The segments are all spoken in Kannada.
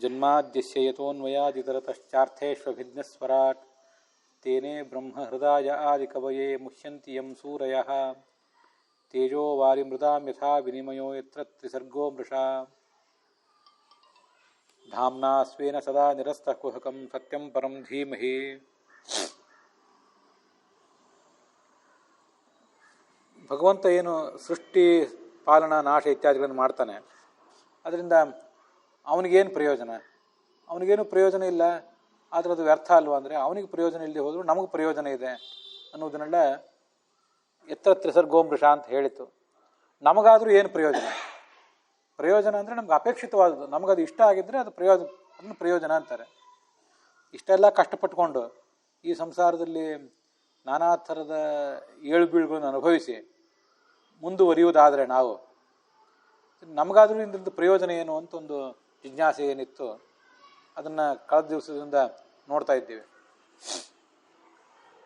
ಜನ್ಮಾದ್ಯಸ್ಯ ಯತೋನ್ಮಯಾದಿತರತಶ್ಚಾರ್ಥೇಷ್ವಭಿಜ್ಞಸ್ವರಾಟ್ ತೇನೇ ಬ್ರಹ್ಮಹೃದಾಯ ಆದಿಕವಯೇ ಮುಹ್ಯಂತಿ ಯಂ ಸೂರಯಃ ತೇಜೋ ವಾರಿಮೃದಾಂ ಯಥಾ ವಿನಿಮಯೋ ಯತ್ರ ತ್ರಿಸರ್ಗೋ ಮೃಷಾ ಧಾಮ್ನಾ ಸ್ವೇನ ಸದಾ ನಿರಸ್ತಃ ಕುಹಕಂ ಸತ್ಯಂ ಪರಂ ಧೀಮಹಿ. ಭಗವಂತ ಏನು ಸೃಷ್ಟಿ ಪಾಲನಾ ನಾಶ ಇತ್ಯಾದಿಗಳನ್ನು ಮಾಡ್ತಾನೆ, ಅದರಿಂದ ಅವನಿಗೇನು ಪ್ರಯೋಜನ? ಅವನಿಗೇನು ಪ್ರಯೋಜನ ಇಲ್ಲ, ಆದರೆ ಅದು ವ್ಯರ್ಥ ಅಲ್ವಾ? ಅಂದರೆ ಅವನಿಗೆ ಪ್ರಯೋಜನ ಇಲ್ಲದೆ ಹೋದರೂ ನಮಗೆ ಪ್ರಯೋಜನ ಇದೆ ಅನ್ನೋದನ್ನೆಲ್ಲ ಎತ್ರ ತ್ರಿಸರ್ಗೋಮೃಷ ಅಂತ ಹೇಳಿತು. ನಮಗಾದರೂ ಏನು ಪ್ರಯೋಜನ? ಪ್ರಯೋಜನ ಅಂದರೆ ನಮ್ಗೆ ಅಪೇಕ್ಷಿತವಾದದ್ದು, ನಮಗದು ಇಷ್ಟ ಆಗಿದ್ದರೆ ಅದು ಅದನ್ನು ಪ್ರಯೋಜನ ಅಂತಾರೆ. ಇಷ್ಟೆಲ್ಲ ಕಷ್ಟಪಟ್ಟುಕೊಂಡು ಈ ಸಂಸಾರದಲ್ಲಿ ನಾನಾ ಥರದ ಏಳು ಬೀಳುಗಳನ್ನು ಅನುಭವಿಸಿ ಮುಂದುವರಿಯುವುದಾದರೆ ನಾವು ನಮಗಾದರೂ ಇದರಿಂದ ಪ್ರಯೋಜನ ಏನು ಅಂತ ಒಂದು ಜಿಜ್ಞಾಸೆ ಏನಿತ್ತು, ಅದನ್ನು ಕಳೆದ ದಿವಸದಿಂದ ನೋಡ್ತಾ ಇದ್ದೀವಿ.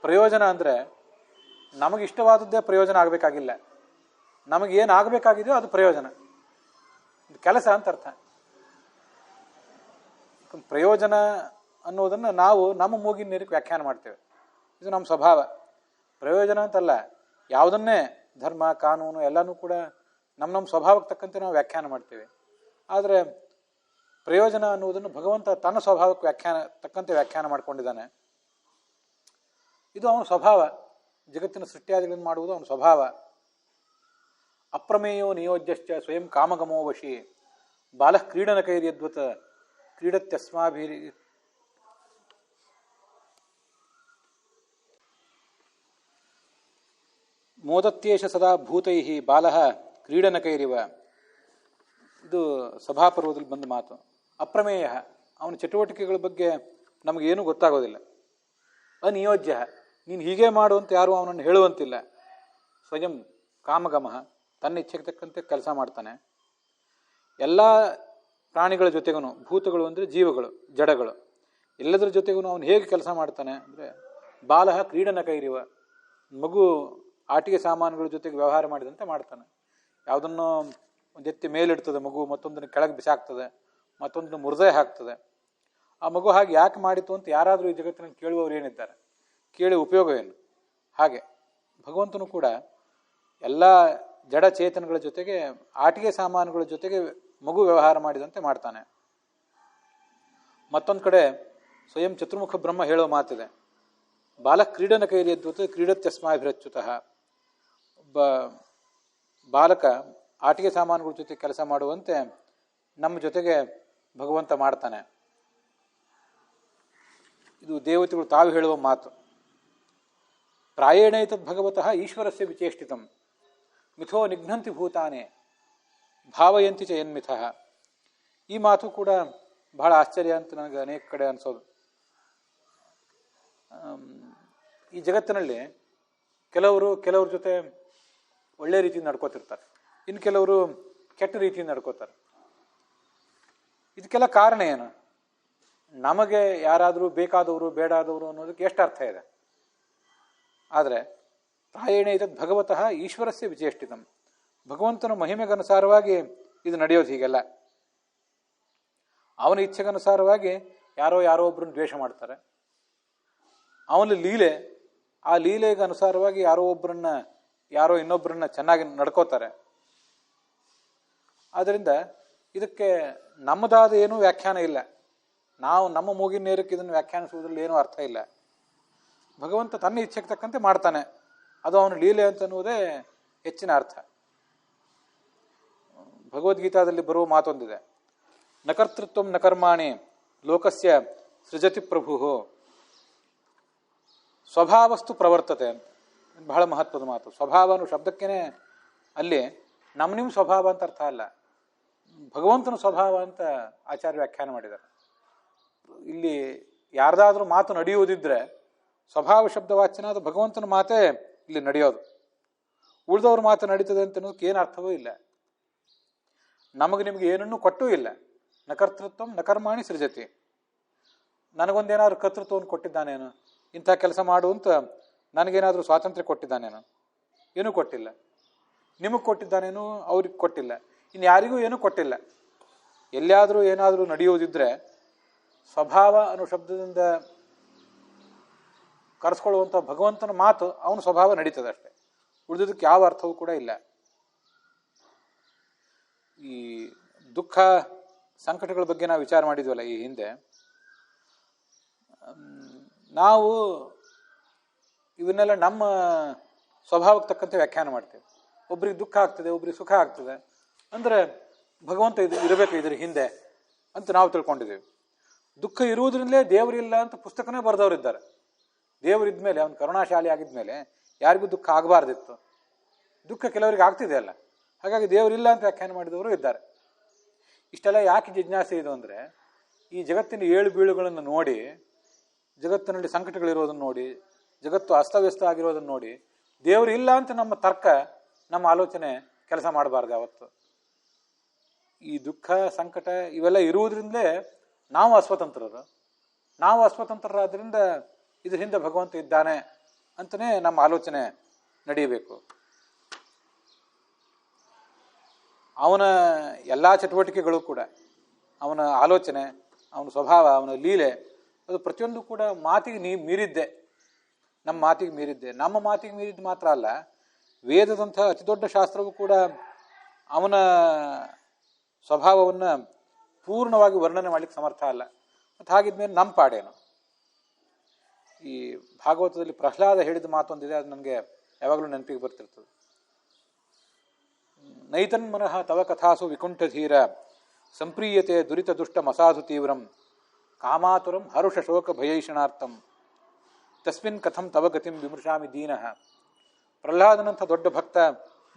ಪ್ರಯೋಜನ ಅಂದರೆ ನಮಗಿಷ್ಟವಾದದ್ದೇ ಪ್ರಯೋಜನ ಆಗಬೇಕಾಗಿಲ್ಲ, ನಮಗೇನು ಆಗಬೇಕಾಗಿದೆಯೋ ಅದು ಪ್ರಯೋಜನ, ಕೆಲಸ ಅಂತ ಅರ್ಥ. ಪ್ರಯೋಜನ ಅನ್ನೋದನ್ನು ನಾವು ನಮ್ಮ ಮೂಗಿನ ನೀರಿಗೆ ವ್ಯಾಖ್ಯಾನ ಮಾಡ್ತೇವೆ, ಇದು ನಮ್ಮ ಸ್ವಭಾವ. ಪ್ರಯೋಜನ ಅಂತಲ್ಲ, ಯಾವುದನ್ನೇ ಧರ್ಮ ಕಾನೂನು ಎಲ್ಲನೂ ಕೂಡ ನಮ್ಮ ಸ್ವಭಾವಕ್ಕೆ ತಕ್ಕಂತೆ ನಾವು ವ್ಯಾಖ್ಯಾನ ಮಾಡ್ತೇವೆ. ಆದರೆ ಪ್ರಯೋಜನ ಅನ್ನುವುದನ್ನು ಭಗವಂತ ತನ್ನ ಸ್ವಭಾವಕ್ಕೆ ತಕ್ಕಂತೆ ವ್ಯಾಖ್ಯಾನ ಮಾಡ್ಕೊಂಡಿದ್ದಾನೆ. ಇದು ಅವನ ಸ್ವಭಾವ, ಜಗತ್ತಿನ ಸೃಷ್ಟಿಯಾದಿಗಳನ್ನು ಮಾಡುವುದು ಅವನ ಸ್ವಭಾವ. ಅಪ್ರಮೇಯೋ ನಿಯೋಜ್ಯಶ್ಚ ಸ್ವಯಂ ಕಾಮಗಮೋ ವಶಿ ಬಾಲಃ ಕ್ರೀಡನಕೈರ್ಯದ್ವತ್ ಕ್ರೀಡತ್ಯಸ್ಮಾಭಿರ್ ಮೋದತ್ಯೇಷ ಸದಾ ಭೂತೈ ಬಾಲಃ ಕ್ರೀಡನಕೈರಿವ. ಇದು ಸಭಾಪರ್ವದಲ್ಲಿ ಬಂದ ಮಾತು. ಅಪ್ರಮೇಯ, ಅವನ ಚಟುವಟಿಕೆಗಳ ಬಗ್ಗೆ ನಮಗೇನೂ ಗೊತ್ತಾಗೋದಿಲ್ಲ. ಅನಿಯೋಜ್ಯ, ನೀನು ಹೀಗೆ ಮಾಡುವಂತ ಯಾರು ಅವನನ್ನು ಹೇಳುವಂತಿಲ್ಲ. ಸ್ವಯಂ ಕಾಮಗಮಃ, ತನ್ನ ಇಚ್ಛೆಗೆ ತಕ್ಕಂತೆ ಕೆಲಸ ಮಾಡ್ತಾನೆ. ಎಲ್ಲ ಪ್ರಾಣಿಗಳ ಜೊತೆಗೂ, ಭೂತಗಳು ಅಂದರೆ ಜೀವಗಳು, ಜಡಗಳು, ಎಲ್ಲದರ ಜೊತೆಗೂ ಅವನು ಹೇಗೆ ಕೆಲಸ ಮಾಡ್ತಾನೆ ಅಂದರೆ ಬಾಲಃ ಕ್ರೀಡನಕೈರಿವ, ಮಗು ಆಟಿಕೆ ಸಾಮಾನುಗಳ ಜೊತೆಗೆ ವ್ಯವಹಾರ ಮಾಡಿದಂತೆ ಮಾಡ್ತಾನೆ. ಯಾವುದನ್ನು ಒಂದು ಎತ್ತಿ ಮೇಲಿಡ್ತದೆ ಮಗು, ಮತ್ತೊಂದನ್ನು ಕೆಳಗೆ ಬಿಸಾಕ್ತದೆ, ಮತ್ತೊಂದನ್ನು ಮುರಿದೇ ಹಾಕ್ತದೆ. ಆ ಮಗು ಹಾಗೆ ಯಾಕೆ ಮಾಡಿತು ಅಂತ ಯಾರಾದರೂ ಈ ಜಗತ್ತಿನಲ್ಲಿ ಕೇಳುವವರು ಏನಿದ್ದಾರೆ? ಕೇಳಿ ಉಪಯೋಗವೇನು? ಹಾಗೆ ಭಗವಂತನು ಕೂಡ ಎಲ್ಲ ಜಡ ಚೇತನಗಳ ಜೊತೆಗೆ ಆಟಿಕೆ ಸಾಮಾನುಗಳ ಜೊತೆಗೆ ಮಗು ವ್ಯವಹಾರ ಮಾಡಿದಂತೆ ಮಾಡ್ತಾನೆ. ಮತ್ತೊಂದು ಕಡೆ ಸ್ವಯಂ ಚತುರ್ಮುಖ ಬ್ರಹ್ಮ ಹೇಳೋ ಮಾತಿದೆ, ಬಾಲ ಕ್ರೀಡನ ಕೈರಿಯದ್ವತ್ ಕ್ರೀಡತ್ಯಸ್ಮಾಭಿರಚ್ಯುತಃ. ಒಬ್ಬ ಬಾಲಕ ಆಟಿಕೆ ಸಾಮಾನುಗಳ ಜೊತೆ ಕೆಲಸ ಮಾಡುವಂತೆ ನಮ್ಮ ಜೊತೆಗೆ ಭಗವಂತ ಮಾಡ್ತಾನೆ. ಇದು ದೇವತೆಗಳು ತಾವು ಹೇಳುವ ಮಾತು. ಪ್ರಾಯೇಣೈತದ್ ಭಗವತಃ ಈಶ್ವರಸ್ಯ ವಿಚೇಷ್ಟಿತಂ ಮಿಥೋ ನಿಘ್ನಂತಿ ಭೂತಾನೆ ಭಾವಯಂತಿ ಚ ಯನ್ಮಿಥಃ. ಈ ಮಾತು ಕೂಡ ಬಹಳ ಆಶ್ಚರ್ಯ ಅಂತ ನನಗೆ ಅನೇಕ ಕಡೆ ಅನಿಸೋದು. ಈ ಜಗತ್ತಿನಲ್ಲಿ ಕೆಲವ್ರ ಜೊತೆ ಒಳ್ಳೆ ರೀತಿಯಿಂದ ನಡ್ಕೋತಿರ್ತಾರೆ, ಇನ್ನು ಕೆಲವರು ಕೆಟ್ಟ ರೀತಿಯಿಂದ ನಡ್ಕೋತಾರೆ. ಇದಕ್ಕೆಲ್ಲ ಕಾರಣ ಏನು? ನಮಗೆ ಯಾರಾದರೂ ಬೇಕಾದವರು ಬೇಡಾದವರು ಅನ್ನೋದಕ್ಕೆ ಎಷ್ಟು ಅರ್ಥ ಇದೆ. ಆದರೆ ಪ್ರಾಯೇಣ ಇತದ್ ಭಗವತಃ ಈಶ್ವರಸ್ಯ ವಿಚೇಷ್ಟಿತಂ, ಭಗವಂತನ ಮಹಿಮೆಗನುಸಾರವಾಗಿ ಇದು ನಡೆಯೋದು. ಹೀಗೆಲ್ಲ ಅವನ ಇಚ್ಛೆಗನುಸಾರವಾಗಿ ಯಾರೋ ಒಬ್ಬರನ್ನು ದ್ವೇಷ ಮಾಡ್ತಾರೆ. ಅವನ ಲೀಲೆ, ಆ ಲೀಲೆಗೆ ಅನುಸಾರವಾಗಿ ಯಾರೋ ಇನ್ನೊಬ್ಬರನ್ನ ಚೆನ್ನಾಗಿ ನಡ್ಕೋತಾರೆ. ಆದ್ದರಿಂದ ಇದಕ್ಕೆ ನಮ್ಮದಾದ ಏನೂ ವ್ಯಾಖ್ಯಾನ ಇಲ್ಲ. ನಾವು ನಮ್ಮ ಮೂಗಿನ ನೇರಕ್ಕೆ ಇದನ್ನು ವ್ಯಾಖ್ಯಾನಿಸುವುದರಲ್ಲಿ ಏನೂ ಅರ್ಥ ಇಲ್ಲ. ಭಗವಂತ ತನ್ನ ಇಚ್ಛೆಗೆ ತಕ್ಕಂತೆ ಮಾಡ್ತಾನೆ, ಅದು ಅವನ ಲೀಲೆ ಅಂತನ್ನುವುದೇ ಹೆಚ್ಚಿನ ಅರ್ಥ. ಭಗವದ್ಗೀತಾದಲ್ಲಿ ಬರುವ ಮಾತೊಂದಿದೆ, ನಕರ್ತೃತ್ವ ನ ಕರ್ಮಾಣಿ ಲೋಕಸ್ಯ ಸೃಜತಿ ಪ್ರಭು ಸ್ವಭಾವಸ್ತು ಪ್ರವರ್ತತೆ. ಬಹಳ ಮಹತ್ವದ ಮಾತು. ಸ್ವಭಾವ ಅನ್ನೋ ಶಬ್ದಕ್ಕೇನೆ ಅಲ್ಲಿ ನಿಮ್ಮ ಸ್ವಭಾವ ಅಂತ ಅರ್ಥ ಅಲ್ಲ, ಭಗವಂತನ ಸ್ವಭಾವ ಅಂತ ಆಚಾರ್ಯ ವ್ಯಾಖ್ಯಾನ ಮಾಡಿದ್ದಾರೆ. ಇಲ್ಲಿ ಯಾರ್ದಾದ್ರೂ ಮಾತು ನಡೆಯುವುದಿದ್ರೆ ಸ್ವಭಾವ ಶಬ್ದ ವಾಚ್ಯನಾದ ಭಗವಂತನ ಮಾತೇ ಇಲ್ಲಿ ನಡೆಯೋದು. ಉಳಿದವ್ರ ಮಾತು ನಡೀತದೆ ಅಂತ ಅನ್ನೋದಕ್ಕೆ ಏನು ಅರ್ಥವೂ ಇಲ್ಲ. ನಿಮಗೆ ಏನನ್ನೂ ಕೊಟ್ಟೂ ಇಲ್ಲ. ನಕರ್ತೃತ್ವ ನ ಕರ್ಮಾಣಿ ಸೃಜತಿ. ನನಗೊಂದೇನಾದ್ರು ಕರ್ತೃತ್ವವನ್ನು ಕೊಟ್ಟಿದ್ದಾನೇನು? ಇಂಥ ಕೆಲಸ ಮಾಡು ಅಂತ ನನಗೇನಾದರೂ ಸ್ವಾತಂತ್ರ್ಯ ಕೊಟ್ಟಿದ್ದಾನೇನು? ಏನೂ ಕೊಟ್ಟಿಲ್ಲ. ನಿಮಗೆ ಕೊಟ್ಟಿದ್ದಾನೇನು? ಅವ್ರಿಗೆ ಕೊಟ್ಟಿಲ್ಲ. ಇನ್ನು ಯಾರಿಗೂ ಏನೂ ಕೊಟ್ಟಿಲ್ಲ. ಎಲ್ಲಿಯಾದರೂ ಏನಾದರೂ ನಡೆಯುವುದಿದ್ರೆ ಸ್ವಭಾವ ಅನ್ನೋ ಶಬ್ದದಿಂದ ಕರೆಸ್ಕೊಳ್ಳುವಂಥ ಭಗವಂತನ ಮಾತು ಅವನ ಸ್ವಭಾವ ನಡೀತದೆ ಅಷ್ಟೆ. ಉಳಿದದಕ್ಕೆ ಯಾವ ಅರ್ಥವೂ ಕೂಡ ಇಲ್ಲ. ಈ ದುಃಖ ಸಂಕಟಗಳ ಬಗ್ಗೆ ನಾವು ವಿಚಾರ ಮಾಡಿದ್ವಲ್ಲ ಈ ಹಿಂದೆ, ನಾವು ಇವನ್ನೆಲ್ಲ ನಮ್ಮ ಸ್ವಭಾವಕ್ಕೆ ತಕ್ಕಂತೆ ವ್ಯಾಖ್ಯಾನ ಮಾಡ್ತೇವೆ. ಒಬ್ರಿಗೆ ದುಃಖ ಆಗ್ತದೆ, ಒಬ್ರಿಗೆ ಸುಖ ಆಗ್ತದೆ ಅಂದರೆ ಭಗವಂತ ಇದು ಇರಬೇಕು ಇದ್ರ ಹಿಂದೆ ಅಂತ ನಾವು ತಿಳ್ಕೊಂಡಿದ್ದೀವಿ. ದುಃಖ ಇರುವುದರಿಂದಲೇ ದೇವರಿಲ್ಲ ಅಂತ ಪುಸ್ತಕನೇ ಬರೆದವರಿದ್ದಾರೆ. ದೇವರಿದ್ಮೇಲೆ ಅವನು ಕರುಣಾಶಾಲಿ ಆಗಿದ್ಮೇಲೆ ಯಾರಿಗೂ ದುಃಖ ಆಗಬಾರ್ದಿತ್ತು. ದುಃಖ ಕೆಲವರಿಗೆ ಆಗ್ತಿದೆ ಅಲ್ಲ, ಹಾಗಾಗಿ ದೇವರಿಲ್ಲ ಅಂತ ವ್ಯಾಖ್ಯಾನ ಮಾಡಿದವರು ಇದ್ದಾರೆ. ಇಷ್ಟೆಲ್ಲ ಯಾಕೆ ಜಿಜ್ಞಾಸೆ ಇದು ಅಂದರೆ, ಈ ಜಗತ್ತಿನ ಏಳು ಬೀಳುಗಳನ್ನು ನೋಡಿ, ಜಗತ್ತಿನಲ್ಲಿ ಸಂಕಟಗಳಿರೋದನ್ನು ನೋಡಿ, ಜಗತ್ತು ಅಸ್ತವ್ಯಸ್ತ ಆಗಿರೋದನ್ನು ನೋಡಿ ದೇವರು ಇಲ್ಲ ಅಂತ ನಮ್ಮ ತರ್ಕ, ನಮ್ಮ ಆಲೋಚನೆ ಕೆಲಸ ಮಾಡಬಾರ್ದು ಯಾವತ್ತು. ಈ ದುಃಖ ಸಂಕಟ ಇವೆಲ್ಲ ಇರುವುದರಿಂದಲೇ ನಾವು ಅಸ್ವತಂತ್ರರು. ನಾವು ಅಸ್ವತಂತ್ರರಾದ್ರಿಂದ ಇದ್ರ ಹಿಂದೆ ಭಗವಂತ ಇದ್ದಾನೆ ಅಂತಲೇ ನಮ್ಮ ಆಲೋಚನೆ ನಡೆಯಬೇಕು. ಅವನ ಎಲ್ಲ ಚಟುವಟಿಕೆಗಳು ಕೂಡ, ಅವನ ಆಲೋಚನೆ, ಅವನ ಸ್ವಭಾವ, ಅವನ ಲೀಲೆ, ಅದು ಪ್ರತಿಯೊಂದು ಕೂಡ ಮಾತಿಗೆ ಮೀರಿದ್ದೆ, ನಮ್ಮ ಮಾತಿಗೆ ಮೀರಿದ್ದೆ. ನಮ್ಮ ಮಾತಿಗೆ ಮೀರಿದ್ದು ಮಾತ್ರ ಅಲ್ಲ, ವೇದದಂಥ ಅತಿ ದೊಡ್ಡ ಶಾಸ್ತ್ರವೂ ಕೂಡ ಅವನ ಸ್ವಭಾವವನ್ನು ಪೂರ್ಣವಾಗಿ ವರ್ಣನೆ ಮಾಡಲಿಕ್ಕೆ ಸಮರ್ಥ ಅಲ್ಲ. ಮತ್ತು ಹಾಗಿದ್ಮೇಲೆ ನಮ್ಮ ಪಾಡೇನು? ಈ ಭಾಗವತದಲ್ಲಿ ಪ್ರಹ್ಲಾದ ಹೇಳಿದ ಮಾತೊಂದಿದೆ, ಅದು ನನಗೆ ಯಾವಾಗಲೂ ನೆನಪಿಗೆ ಬರ್ತಿರ್ತದೆ. ನೈತನ್ಮನಃ ತವ ಕಥಾಸು ವಿಕುಂಠಧೀರ ಸಂಪ್ರೀಯತೆ ದುರಿತ ದುಷ್ಟ ಮಸಾಧು ತೀವ್ರಂ ಕಾಮಾತುರಂ ಹರುಷ ಶೋಕ ಭಯೈಷಣಾರ್ಥಂ ತಸ್ಮಿನ್ ಕಥಂ ತವ ಗತಿಂ ವಿಮೃಶಾಮಿ ದೀನಃ. ಪ್ರಹ್ಲಾದನಂಥ ದೊಡ್ಡ ಭಕ್ತ,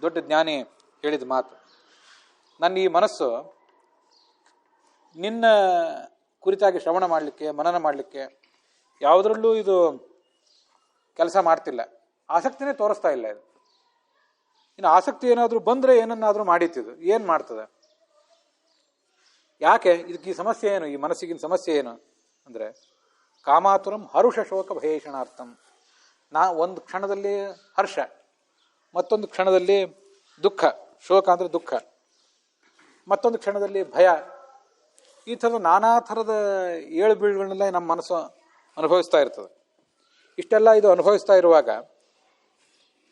ದೊಡ್ಡ ಜ್ಞಾನಿ ಹೇಳಿದ ಮಾತು. ನನ್ನ ಈ ಮನಸ್ಸು ನಿನ್ನ ಕುರಿತಾಗಿ ಶ್ರವಣ ಮಾಡಲಿಕ್ಕೆ, ಮನನ ಮಾಡಲಿಕ್ಕೆ ಯಾವುದರಲ್ಲೂ ಇದು ಕೆಲಸ ಮಾಡ್ತಿಲ್ಲ, ಆಸಕ್ತಿನೇ ತೋರಿಸ್ತಾ ಇಲ್ಲ. ಇದು ಇನ್ನು ಆಸಕ್ತಿ ಏನಾದರೂ ಬಂದರೆ ಏನನ್ನಾದರೂ ಮಾಡೀತಿದು, ಏನು ಮಾಡ್ತದೆ? ಯಾಕೆ ಇದಕ್ಕೆ ಈ ಸಮಸ್ಯೆ ಏನು? ಈ ಮನಸ್ಸಿಗಿನ ಸಮಸ್ಯೆ ಏನು ಅಂದರೆ, ಕಾಮಾತುರಂ ಹರುಷ ಶೋಕ ಭಯೇಷಣಾರ್ಥಂ. ಒಂದು ಕ್ಷಣದಲ್ಲಿ ಹರ್ಷ, ಮತ್ತೊಂದು ಕ್ಷಣದಲ್ಲಿ ದುಃಖ, ಶೋಕ ಅಂದರೆ ದುಃಖ, ಮತ್ತೊಂದು ಕ್ಷಣದಲ್ಲಿ ಭಯ. ಈ ಥರದ ನಾನಾ ಥರದ ಏಳು ಬೀಳುಗಳನ್ನೆಲ್ಲ ನಮ್ಮ ಮನಸ್ಸು ಅನುಭವಿಸ್ತಾ ಇರ್ತದೆ. ಇಷ್ಟೆಲ್ಲ ಇದು ಅನುಭವಿಸ್ತಾ ಇರುವಾಗ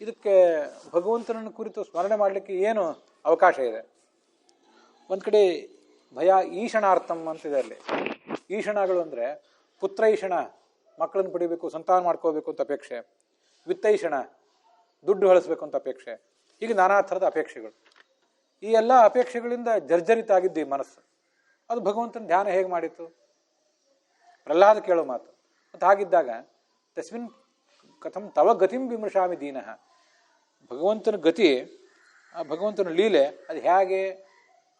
ಇದಕ್ಕೆ ಭಗವಂತನನ್ನು ಕುರಿತು ಸ್ಮರಣೆ ಮಾಡಲಿಕ್ಕೆ ಏನು ಅವಕಾಶ ಇದೆ? ಒಂದು ಕಡೆ ಭಯ ಈಷಣಾರ್ಥಂ ಅಂತಿದೆ. ಅಲ್ಲಿ ಈಷಣಗಳು ಅಂದರೆ ಪುತ್ರೈಷಣ, ಮಕ್ಕಳನ್ನು ಪಡಿಬೇಕು, ಸಂತಾನ ಮಾಡ್ಕೋಬೇಕು ಅಂತ ಅಪೇಕ್ಷೆ, ವಿತ್ತೈಷಣ, ದುಡ್ಡು ಹಳಿಸ್ಬೇಕು ಅಂತ ಅಪೇಕ್ಷೆ, ಹೀಗೆ ನಾನಾ ಥರದ ಅಪೇಕ್ಷೆಗಳು. ಈ ಎಲ್ಲ ಅಪೇಕ್ಷೆಗಳಿಂದ ಜರ್ಜರಿತ ಆಗಿದ್ದು ಈ ಮನಸ್ಸು. ಅದು ಭಗವಂತನ ಧ್ಯಾನ ಹೇಗೆ ಮಾಡಿತ್ತು? ಪ್ರಹ್ಲಾದ ಕೇಳೋ ಮಾತು. ಮತ್ತು ಹಾಗಿದ್ದಾಗ ತಸ್ಮಿನ್ ಕಥಂ ತವ ಗತಿಂ ವಿಮೃಶಾಮಿ ದೀನಃ. ಭಗವಂತನ ಗತಿ, ಆ ಭಗವಂತನ ಲೀಲೆ ಅದು ಹೇಗೆ,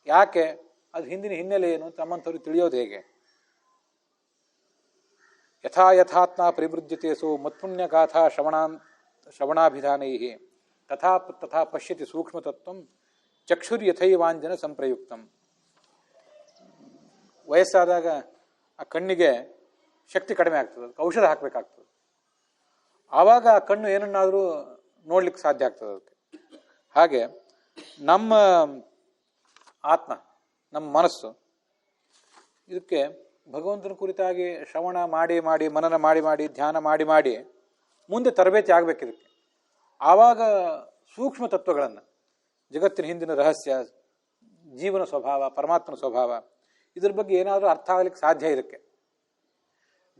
ಯಾಕೆ, ಅದು ಹಿಂದಿನ ಹಿನ್ನೆಲೆ ಏನು ಅಂತ ನಮ್ಮಂಥವ್ರಿಗೆ ತಿಳಿಯೋದು ಹೇಗೆ? ಯಥಾ ಯಥಾತ್ಮ ಪರಿವೃದ್ಯತೆಸು ಮತ್ಪುಣ್ಯಗಾಥಾ ಶ್ರವಣಾಭಿಧಾನೈ ತಥಾ ತಥಾ ಪಶ್ಯತಿ ಸೂಕ್ಷ್ಮತತ್ವಂ ಚಕ್ಷುರ್ಯಥೈವಾಂಜನ ಸಂಪ್ರಯುಕ್ತಂ. ವಯಸ್ಸಾದಾಗ ಆ ಕಣ್ಣಿಗೆ ಶಕ್ತಿ ಕಡಿಮೆ ಆಗ್ತದೆ, ಅದಕ್ಕೆ ಔಷಧ ಹಾಕಬೇಕಾಗ್ತದೆ. ಆವಾಗ ಆ ಕಣ್ಣು ಏನನ್ನಾದರೂ ನೋಡ್ಲಿಕ್ಕೆ ಸಾಧ್ಯ ಆಗ್ತದೆ ಅದಕ್ಕೆ. ಹಾಗೆ ನಮ್ಮ ಆತ್ಮ, ನಮ್ಮ ಮನಸ್ಸು, ಇದಕ್ಕೆ ಭಗವಂತನ ಕುರಿತಾಗಿ ಶ್ರವಣ ಮಾಡಿ ಮಾಡಿ, ಮನನ ಮಾಡಿ ಮಾಡಿ, ಧ್ಯಾನ ಮಾಡಿ ಮಾಡಿ ಮುಂದೆ ತರಬೇತಿ ಆಗಬೇಕು ಇದಕ್ಕೆ. ಆವಾಗ ಸೂಕ್ಷ್ಮ ತತ್ವಗಳನ್ನು, ಜಗತ್ತಿನ ಹಿಂದಿನ ರಹಸ್ಯ, ಜೀವನ ಸ್ವಭಾವ, ಪರಮಾತ್ಮನ ಸ್ವಭಾವ, ಇದ್ರ ಬಗ್ಗೆ ಏನಾದರೂ ಅರ್ಥ ಆಗಲಿಕ್ಕೆ ಸಾಧ್ಯ. ಇದಕ್ಕೆ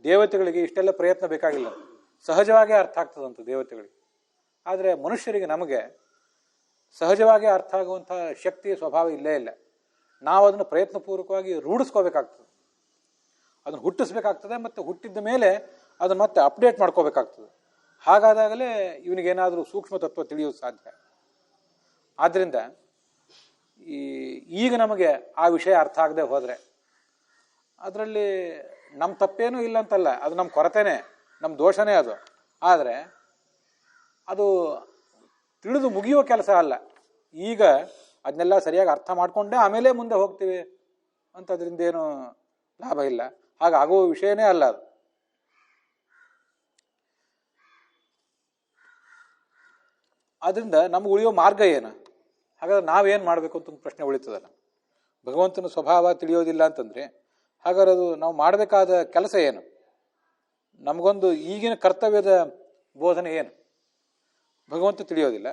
ದೇವತೆಗಳಿಗೆ ಇಷ್ಟೆಲ್ಲ ಪ್ರಯತ್ನ ಬೇಕಾಗಿಲ್ಲ, ಸಹಜವಾಗೇ ಅರ್ಥ ಆಗ್ತದಂತ ದೇವತೆಗಳಿಗೆ. ಆದರೆ ಮನುಷ್ಯರಿಗೆ, ನಮಗೆ ಸಹಜವಾಗೇ ಅರ್ಥ ಆಗುವಂಥ ಶಕ್ತಿ, ಸ್ವಭಾವ ಇಲ್ಲೇ ಇಲ್ಲ. ನಾವು ಅದನ್ನು ಪ್ರಯತ್ನಪೂರ್ವಕವಾಗಿ ರೂಢಿಸ್ಕೋಬೇಕಾಗ್ತದೆ, ಅದನ್ನು ಹುಟ್ಟಿಸ್ಬೇಕಾಗ್ತದೆ, ಮತ್ತು ಹುಟ್ಟಿದ ಮೇಲೆ ಅದನ್ನು ಮತ್ತೆ ಅಪ್ಡೇಟ್ ಮಾಡ್ಕೋಬೇಕಾಗ್ತದೆ. ಹಾಗಾದಾಗಲೇ ಇವನಿಗೇನಾದರೂ ಸೂಕ್ಷ್ಮ ತತ್ವ ತಿಳಿಯೋದು ಸಾಧ್ಯ. ಆದ್ದರಿಂದ ಈಗ ನಮಗೆ ಆ ವಿಷಯ ಅರ್ಥ ಆಗದೆ ಹೋದರೆ ಅದರಲ್ಲಿ ನಮ್ಮ ತಪ್ಪೇನೂ ಇಲ್ಲ ಅಂತಲ್ಲ, ಅದು ನಮ್ಮ ಕೊರತೆನೇ, ನಮ್ಮ ದೋಷನೇ ಅದು. ಆದರೆ ಅದು ತಿಳಿದು ಮುಗಿಯುವ ಕೆಲಸ ಅಲ್ಲ. ಈಗ ಅದನ್ನೆಲ್ಲ ಸರಿಯಾಗಿ ಅರ್ಥ ಮಾಡಿಕೊಂಡೇ ಆಮೇಲೆ ಮುಂದೆ ಹೋಗ್ತೀವಿ ಅಂತದ್ರಿಂದ ಏನು ಲಾಭ ಇಲ್ಲ. ಹಾಗಾಗುವ ವಿಷಯನೇ ಅಲ್ಲ ಅದು. ಅದರಿಂದ ನಮ್ಗೆ ಉಳಿಯೋ ಮಾರ್ಗ ಏನು? ಹಾಗಾದ್ರೆ ನಾವೇನು ಮಾಡಬೇಕು ಅಂತ ಒಂದು ಪ್ರಶ್ನೆ ಉಳಿತದಲ್ಲ. ಭಗವಂತನ ಸ್ವಭಾವ ತಿಳಿಯೋದಿಲ್ಲ ಅಂತಂದರೆ ಹಾಗಾದ್ರೆ ಅದು ನಾವು ಮಾಡಬೇಕಾದ ಕೆಲಸ ಏನು? ನಮಗೊಂದು ಈಗಿನ ಕರ್ತವ್ಯದ ಬೋಧನೆ ಏನು? ಭಗವಂತ ತಿಳಿಯೋದಿಲ್ಲ,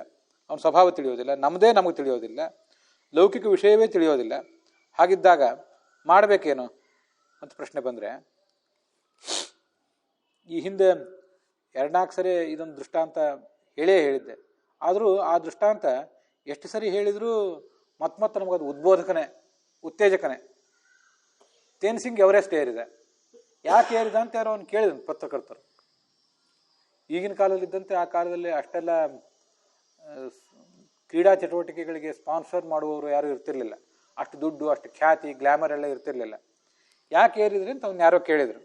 ಅವನ ಸ್ವಭಾವ ತಿಳಿಯೋದಿಲ್ಲ, ನಮ್ಮದೇ ನಮಗೆ ತಿಳಿಯೋದಿಲ್ಲ, ಲೌಕಿಕ ವಿಷಯವೇ ತಿಳಿಯೋದಿಲ್ಲ. ಹಾಗಿದ್ದಾಗ ಮಾಡಬೇಕೇನು ಅಂತ ಪ್ರಶ್ನೆ ಬಂದರೆ, ಈ ಹಿಂದೆ 2-4 ಸರಿ ಇದೊಂದು ದೃಷ್ಟಾಂತ ಹೇಳಿದ್ದೆ. ಆದರೂ ಆ ದೃಷ್ಟಾಂತ ಎಷ್ಟು ಸರಿ ಹೇಳಿದರೂ ಮತ್ತೆ ನಮಗದು ಉದ್ಬೋಧಕನೇ, ಉತ್ತೇಜಕನೇ. ತೇನ್ಸಿಂಗ್ ಎವರೆಸ್ಟ್ ಏರಿದೆ. ಯಾಕೆ ಏರಿದ ಅಂತ ಯಾರೋ ಅವ್ನು ಕೇಳಿದ ಪತ್ರಕರ್ತರು. ಈಗಿನ ಕಾಲದಲ್ಲಿದ್ದಂತೆ ಆ ಕಾಲದಲ್ಲಿ ಅಷ್ಟೆಲ್ಲ ಕ್ರೀಡಾ ಚಟುವಟಿಕೆಗಳಿಗೆ ಸ್ಪಾನ್ಸರ್ ಮಾಡುವವರು ಯಾರೂ ಇರ್ತಿರ್ಲಿಲ್ಲ. ಅಷ್ಟು ದುಡ್ಡು, ಅಷ್ಟು ಖ್ಯಾತಿ, ಗ್ಲಾಮರ್ ಎಲ್ಲ ಇರ್ತಿರ್ಲಿಲ್ಲ. ಯಾಕೆ ಏರಿದ್ರಿ ಅಂತ ಅವ್ನು ಯಾರೋ ಕೇಳಿದರು.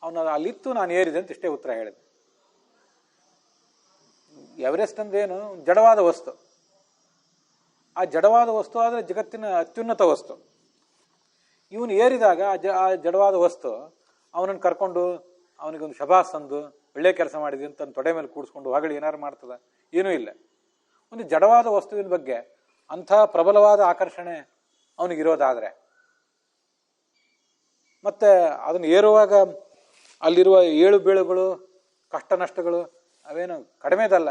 ಅವನು ಅಲ್ಲಿತ್ತು, ನಾನು ಏರಿದೆ ಅಂತ ಇಷ್ಟೇ ಉತ್ತರ ಹೇಳಿದೆ. ಎವರೆಸ್ಟ್ ಅಂದ್ರೇನು? ಜಡವಾದ ವಸ್ತು. ಆ ಜಡವಾದ ವಸ್ತು ಆದರೆ ಜಗತ್ತಿನ ಅತ್ಯುನ್ನತ ವಸ್ತು. ಇವನು ಏರಿದಾಗ ಆ ಜಡವಾದ ವಸ್ತು ಅವನನ್ನು ಕರ್ಕೊಂಡು ಅವನಿಗೊಂದು ಶಬಾಸ್ ಅಂದು ಒಳ್ಳೆ ಕೆಲಸ ಮಾಡಿದ್ವಿ ಅಂತ ತೊಡೆ ಮೇಲೆ ಕೂಡಿಸ್ಕೊಂಡು ಹೊಗಳಿ ಏನಾರು ಮಾಡ್ತದ? ಏನೂ ಇಲ್ಲ. ಒಂದು ಜಡವಾದ ವಸ್ತುವಿನ ಬಗ್ಗೆ ಅಂಥ ಪ್ರಬಲವಾದ ಆಕರ್ಷಣೆ ಅವನಿಗಿರೋದಾದರೆ, ಮತ್ತೆ ಅದನ್ನು ಏರುವಾಗ ಅಲ್ಲಿರುವ ಏಳು ಬೀಳುಗಳು, ಕಷ್ಟ ನಷ್ಟಗಳು ಅವೇನು ಕಡಿಮೆದಲ್ಲ.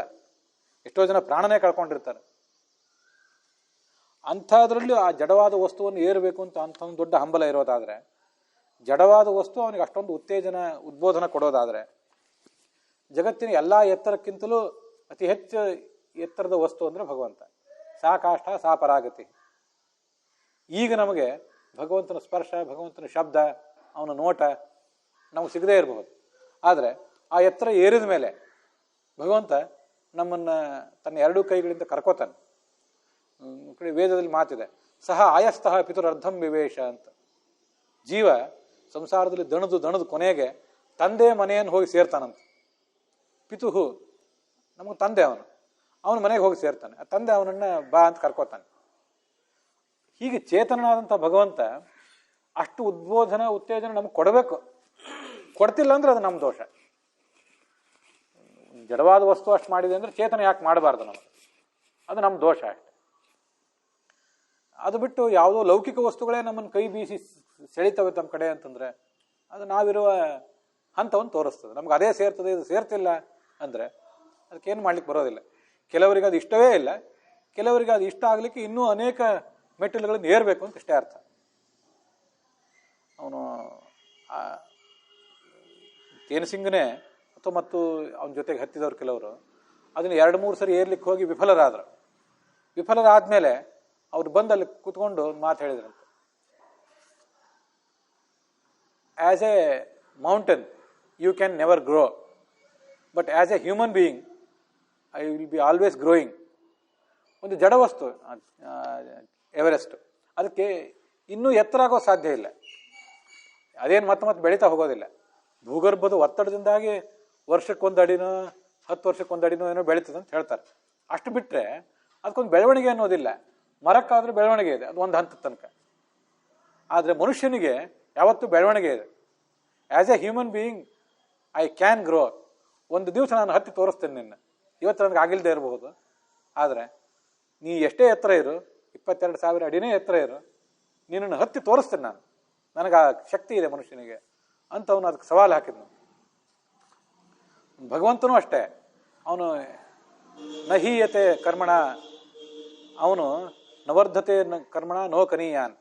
ಎಷ್ಟೋ ಜನ ಪ್ರಾಣನೇ ಕಳ್ಕೊಂಡಿರ್ತಾರೆ. ಅಂಥದ್ರಲ್ಲಿ ಆ ಜಡವಾದ ವಸ್ತುವನ್ನು ಏರಬೇಕು ಅಂತ ಅಂಥ ಒಂದು ದೊಡ್ಡ ಹಂಬಲ ಇರೋದಾದರೆ, ಜಡವಾದ ವಸ್ತು ಅವನಿಗೆ ಅಷ್ಟೊಂದು ಉತ್ತೇಜನ, ಉದ್ಬೋಧನ ಕೊಡೋದಾದರೆ, ಜಗತ್ತಿನ ಎಲ್ಲ ಎತ್ತರಕ್ಕಿಂತಲೂ ಅತಿ ಹೆಚ್ಚು ಎತ್ತರದ ವಸ್ತು ಅಂದರೆ ಭಗವಂತ. ಸಾ ಕಾಷ್ಠ ಸಾ ಪರಾಗತಿ. ಈಗ ನಮಗೆ ಭಗವಂತನ ಸ್ಪರ್ಶ, ಭಗವಂತನ ಶಬ್ದ, ಅವನ ನೋಟ ನಮಗೆ ಸಿಗದೇ ಇರಬಹುದು. ಆದರೆ ಆ ಎತ್ತರ ಏರಿದ ಮೇಲೆ ಭಗವಂತ ನಮ್ಮನ್ನು ತನ್ನ 2 ಕೈಗಳಿಂದ ಕರ್ಕೋತಾನೆ. ವೇದದಲ್ಲಿ ಮಾತಿದೆ, ಸಹ ಆಯಸ್ತಃ ಪಿತುರರ್ಧಂ ವಿವೇಶ ಅಂತ. ಜೀವ ಸಂಸಾರದಲ್ಲಿ ದಣದು ಕೊನೆಗೆ ತಂದೆ ಮನೆಯನ್ನು ಹೋಗಿ ಸೇರ್ತಾನಂತ. ಪಿತುಹು ನಮಗೆ ತಂದೆ, ಅವನ ಮನೆಗೆ ಹೋಗಿ ಸೇರ್ತಾನೆ. ಆ ತಂದೆ ಅವನನ್ನು ಬಾ ಅಂತ ಕರ್ಕೋತಾನೆ. ಹೀಗೆ ಚೇತನನಾದಂಥ ಭಗವಂತ ಅಷ್ಟು ಉದ್ಬೋಧನ, ಉತ್ತೇಜನ ನಮಗೆ ಕೊಡಬೇಕು. ಕೊಡ್ತಿಲ್ಲ ಅಂದ್ರೆ ಅದು ನಮ್ಮ ದೋಷ. ಜಡವಾದ ವಸ್ತು ಅಷ್ಟು ಮಾಡಿದೆ ಅಂದರೆ ಚೇತನ ಯಾಕೆ ಮಾಡಬಾರ್ದು ನಮಗೆ? ಅದು ನಮ್ಮ ದೋಷ ಅಷ್ಟೆ. ಅದು ಬಿಟ್ಟು ಯಾವುದೋ ಲೌಕಿಕ ವಸ್ತುಗಳೇ ನಮ್ಮನ್ನು ಕೈ ಬೀಸಿ ಸೆಳಿತವೆ ತಮ್ಮ ಕಡೆ ಅಂತಂದರೆ ಅದು ನಾವಿರುವ ಹಂತವನ್ನು ತೋರಿಸ್ತದೆ. ನಮ್ಗೆ ಅದೇ ಸೇರ್ತದೆ, ಇದು ಸೇರ್ತಿಲ್ಲ ಅಂದರೆ ಅದಕ್ಕೇನು ಮಾಡ್ಲಿಕ್ಕೆ ಬರೋದಿಲ್ಲ. ಕೆಲವರಿಗೆ ಅದು ಇಷ್ಟವೇ ಇಲ್ಲ, ಕೆಲವರಿಗೆ ಅದು ಇಷ್ಟ ಆಗಲಿಕ್ಕೆ ಇನ್ನೂ ಅನೇಕ ಮೆಟ್ಟಿಲುಗಳನ್ನು ಏರಬೇಕು ಅಂತ ಇಷ್ಟೇ ಅರ್ಥ. ಅವನು ತೇನಸಿಂಗನೇ ಮತ್ತು ಅವನ ಜೊತೆಗೆ ಹತ್ತಿದವರು ಕೆಲವರು ಅದನ್ನು 2-3 ಸರಿ ಏರ್ಲಿಕ್ಕೆ ಹೋಗಿ ವಿಫಲರಾದ್ಮೇಲೆ ಅವ್ರು ಬಂದು ಅಲ್ಲಿ ಕೂತ್ಕೊಂಡು ಒಂದು ಮಾತು ಹೇಳಿದ್ರಂತೆ. As a mountain you can never grow, but as a human being I will be always growing. ಒಂದು ಜಡ ವಸ್ತು ಎವರೆಸ್ಟ್, ಅದಕ್ಕೆ ಇನ್ನೂ ಎತ್ತರ ಆಗೋ ಸಾಧ್ಯ ಇಲ್ಲ. ಅದೇನು ಮತ್ತೆ ಬೆಳೀತಾ ಹೋಗೋದಿಲ್ಲ. ಭೂಗರ್ಭದ ಒತ್ತಡದಿಂದಾಗಿ ವರ್ಷಕ್ಕೊಂದು ಅಡಿನೋ 10 ವರ್ಷಕ್ಕೊಂದು ಅಡಿನೋ ಏನೋ ಬೆಳೀತದೆ ಅಂತ ಹೇಳ್ತಾರೆ. ಅಷ್ಟು ಬಿಟ್ಟರೆ ಅದಕ್ಕೊಂದು ಬೆಳವಣಿಗೆ ಅನ್ನೋದಿಲ್ಲ. ಮರಕ್ಕಾದ್ರೂ ಬೆಳವಣಿಗೆ ಇದೆ, ಅದು ಒಂದು ಹಂತದ ತನಕ. ಆದರೆ ಮನುಷ್ಯನಿಗೆ ಯಾವತ್ತೂ ಬೆಳವಣಿಗೆ ಇದೆ. As a human being I can grow. ಒಂದು ದಿವಸ ನಾನು ಹತ್ತಿ ತೋರಿಸ್ತೇನೆ ನಿನ್ನ. ಇವತ್ತು ನನಗೆ ಆಗಿಲ್ಲದೆ ಇರಬಹುದು, ಆದರೆ ನೀ ಎಷ್ಟೇ ಎತ್ತರ ಇರು, 22,000 ಅಡಿನೇ ಎತ್ತರ ಇರು, ನೀನನ್ನು ಹತ್ತಿ ತೋರಿಸ್ತೇನೆ ನಾನು. ನನಗೆ ಆ ಶಕ್ತಿ ಇದೆ ಮನುಷ್ಯನಿಗೆ ಅಂತ ಅವನು ಅದಕ್ಕೆ ಸವಾಲು ಹಾಕಿದ್ನು. ಭಗವಂತನೂ ಅಷ್ಟೇ. ಅವನು ನಹೀಯತೆ ಕರ್ಮಣ, ಅವನು ನವರ್ಧತೆ ಕರ್ಮಣ ನೋ ಕನೀಯಾನ್.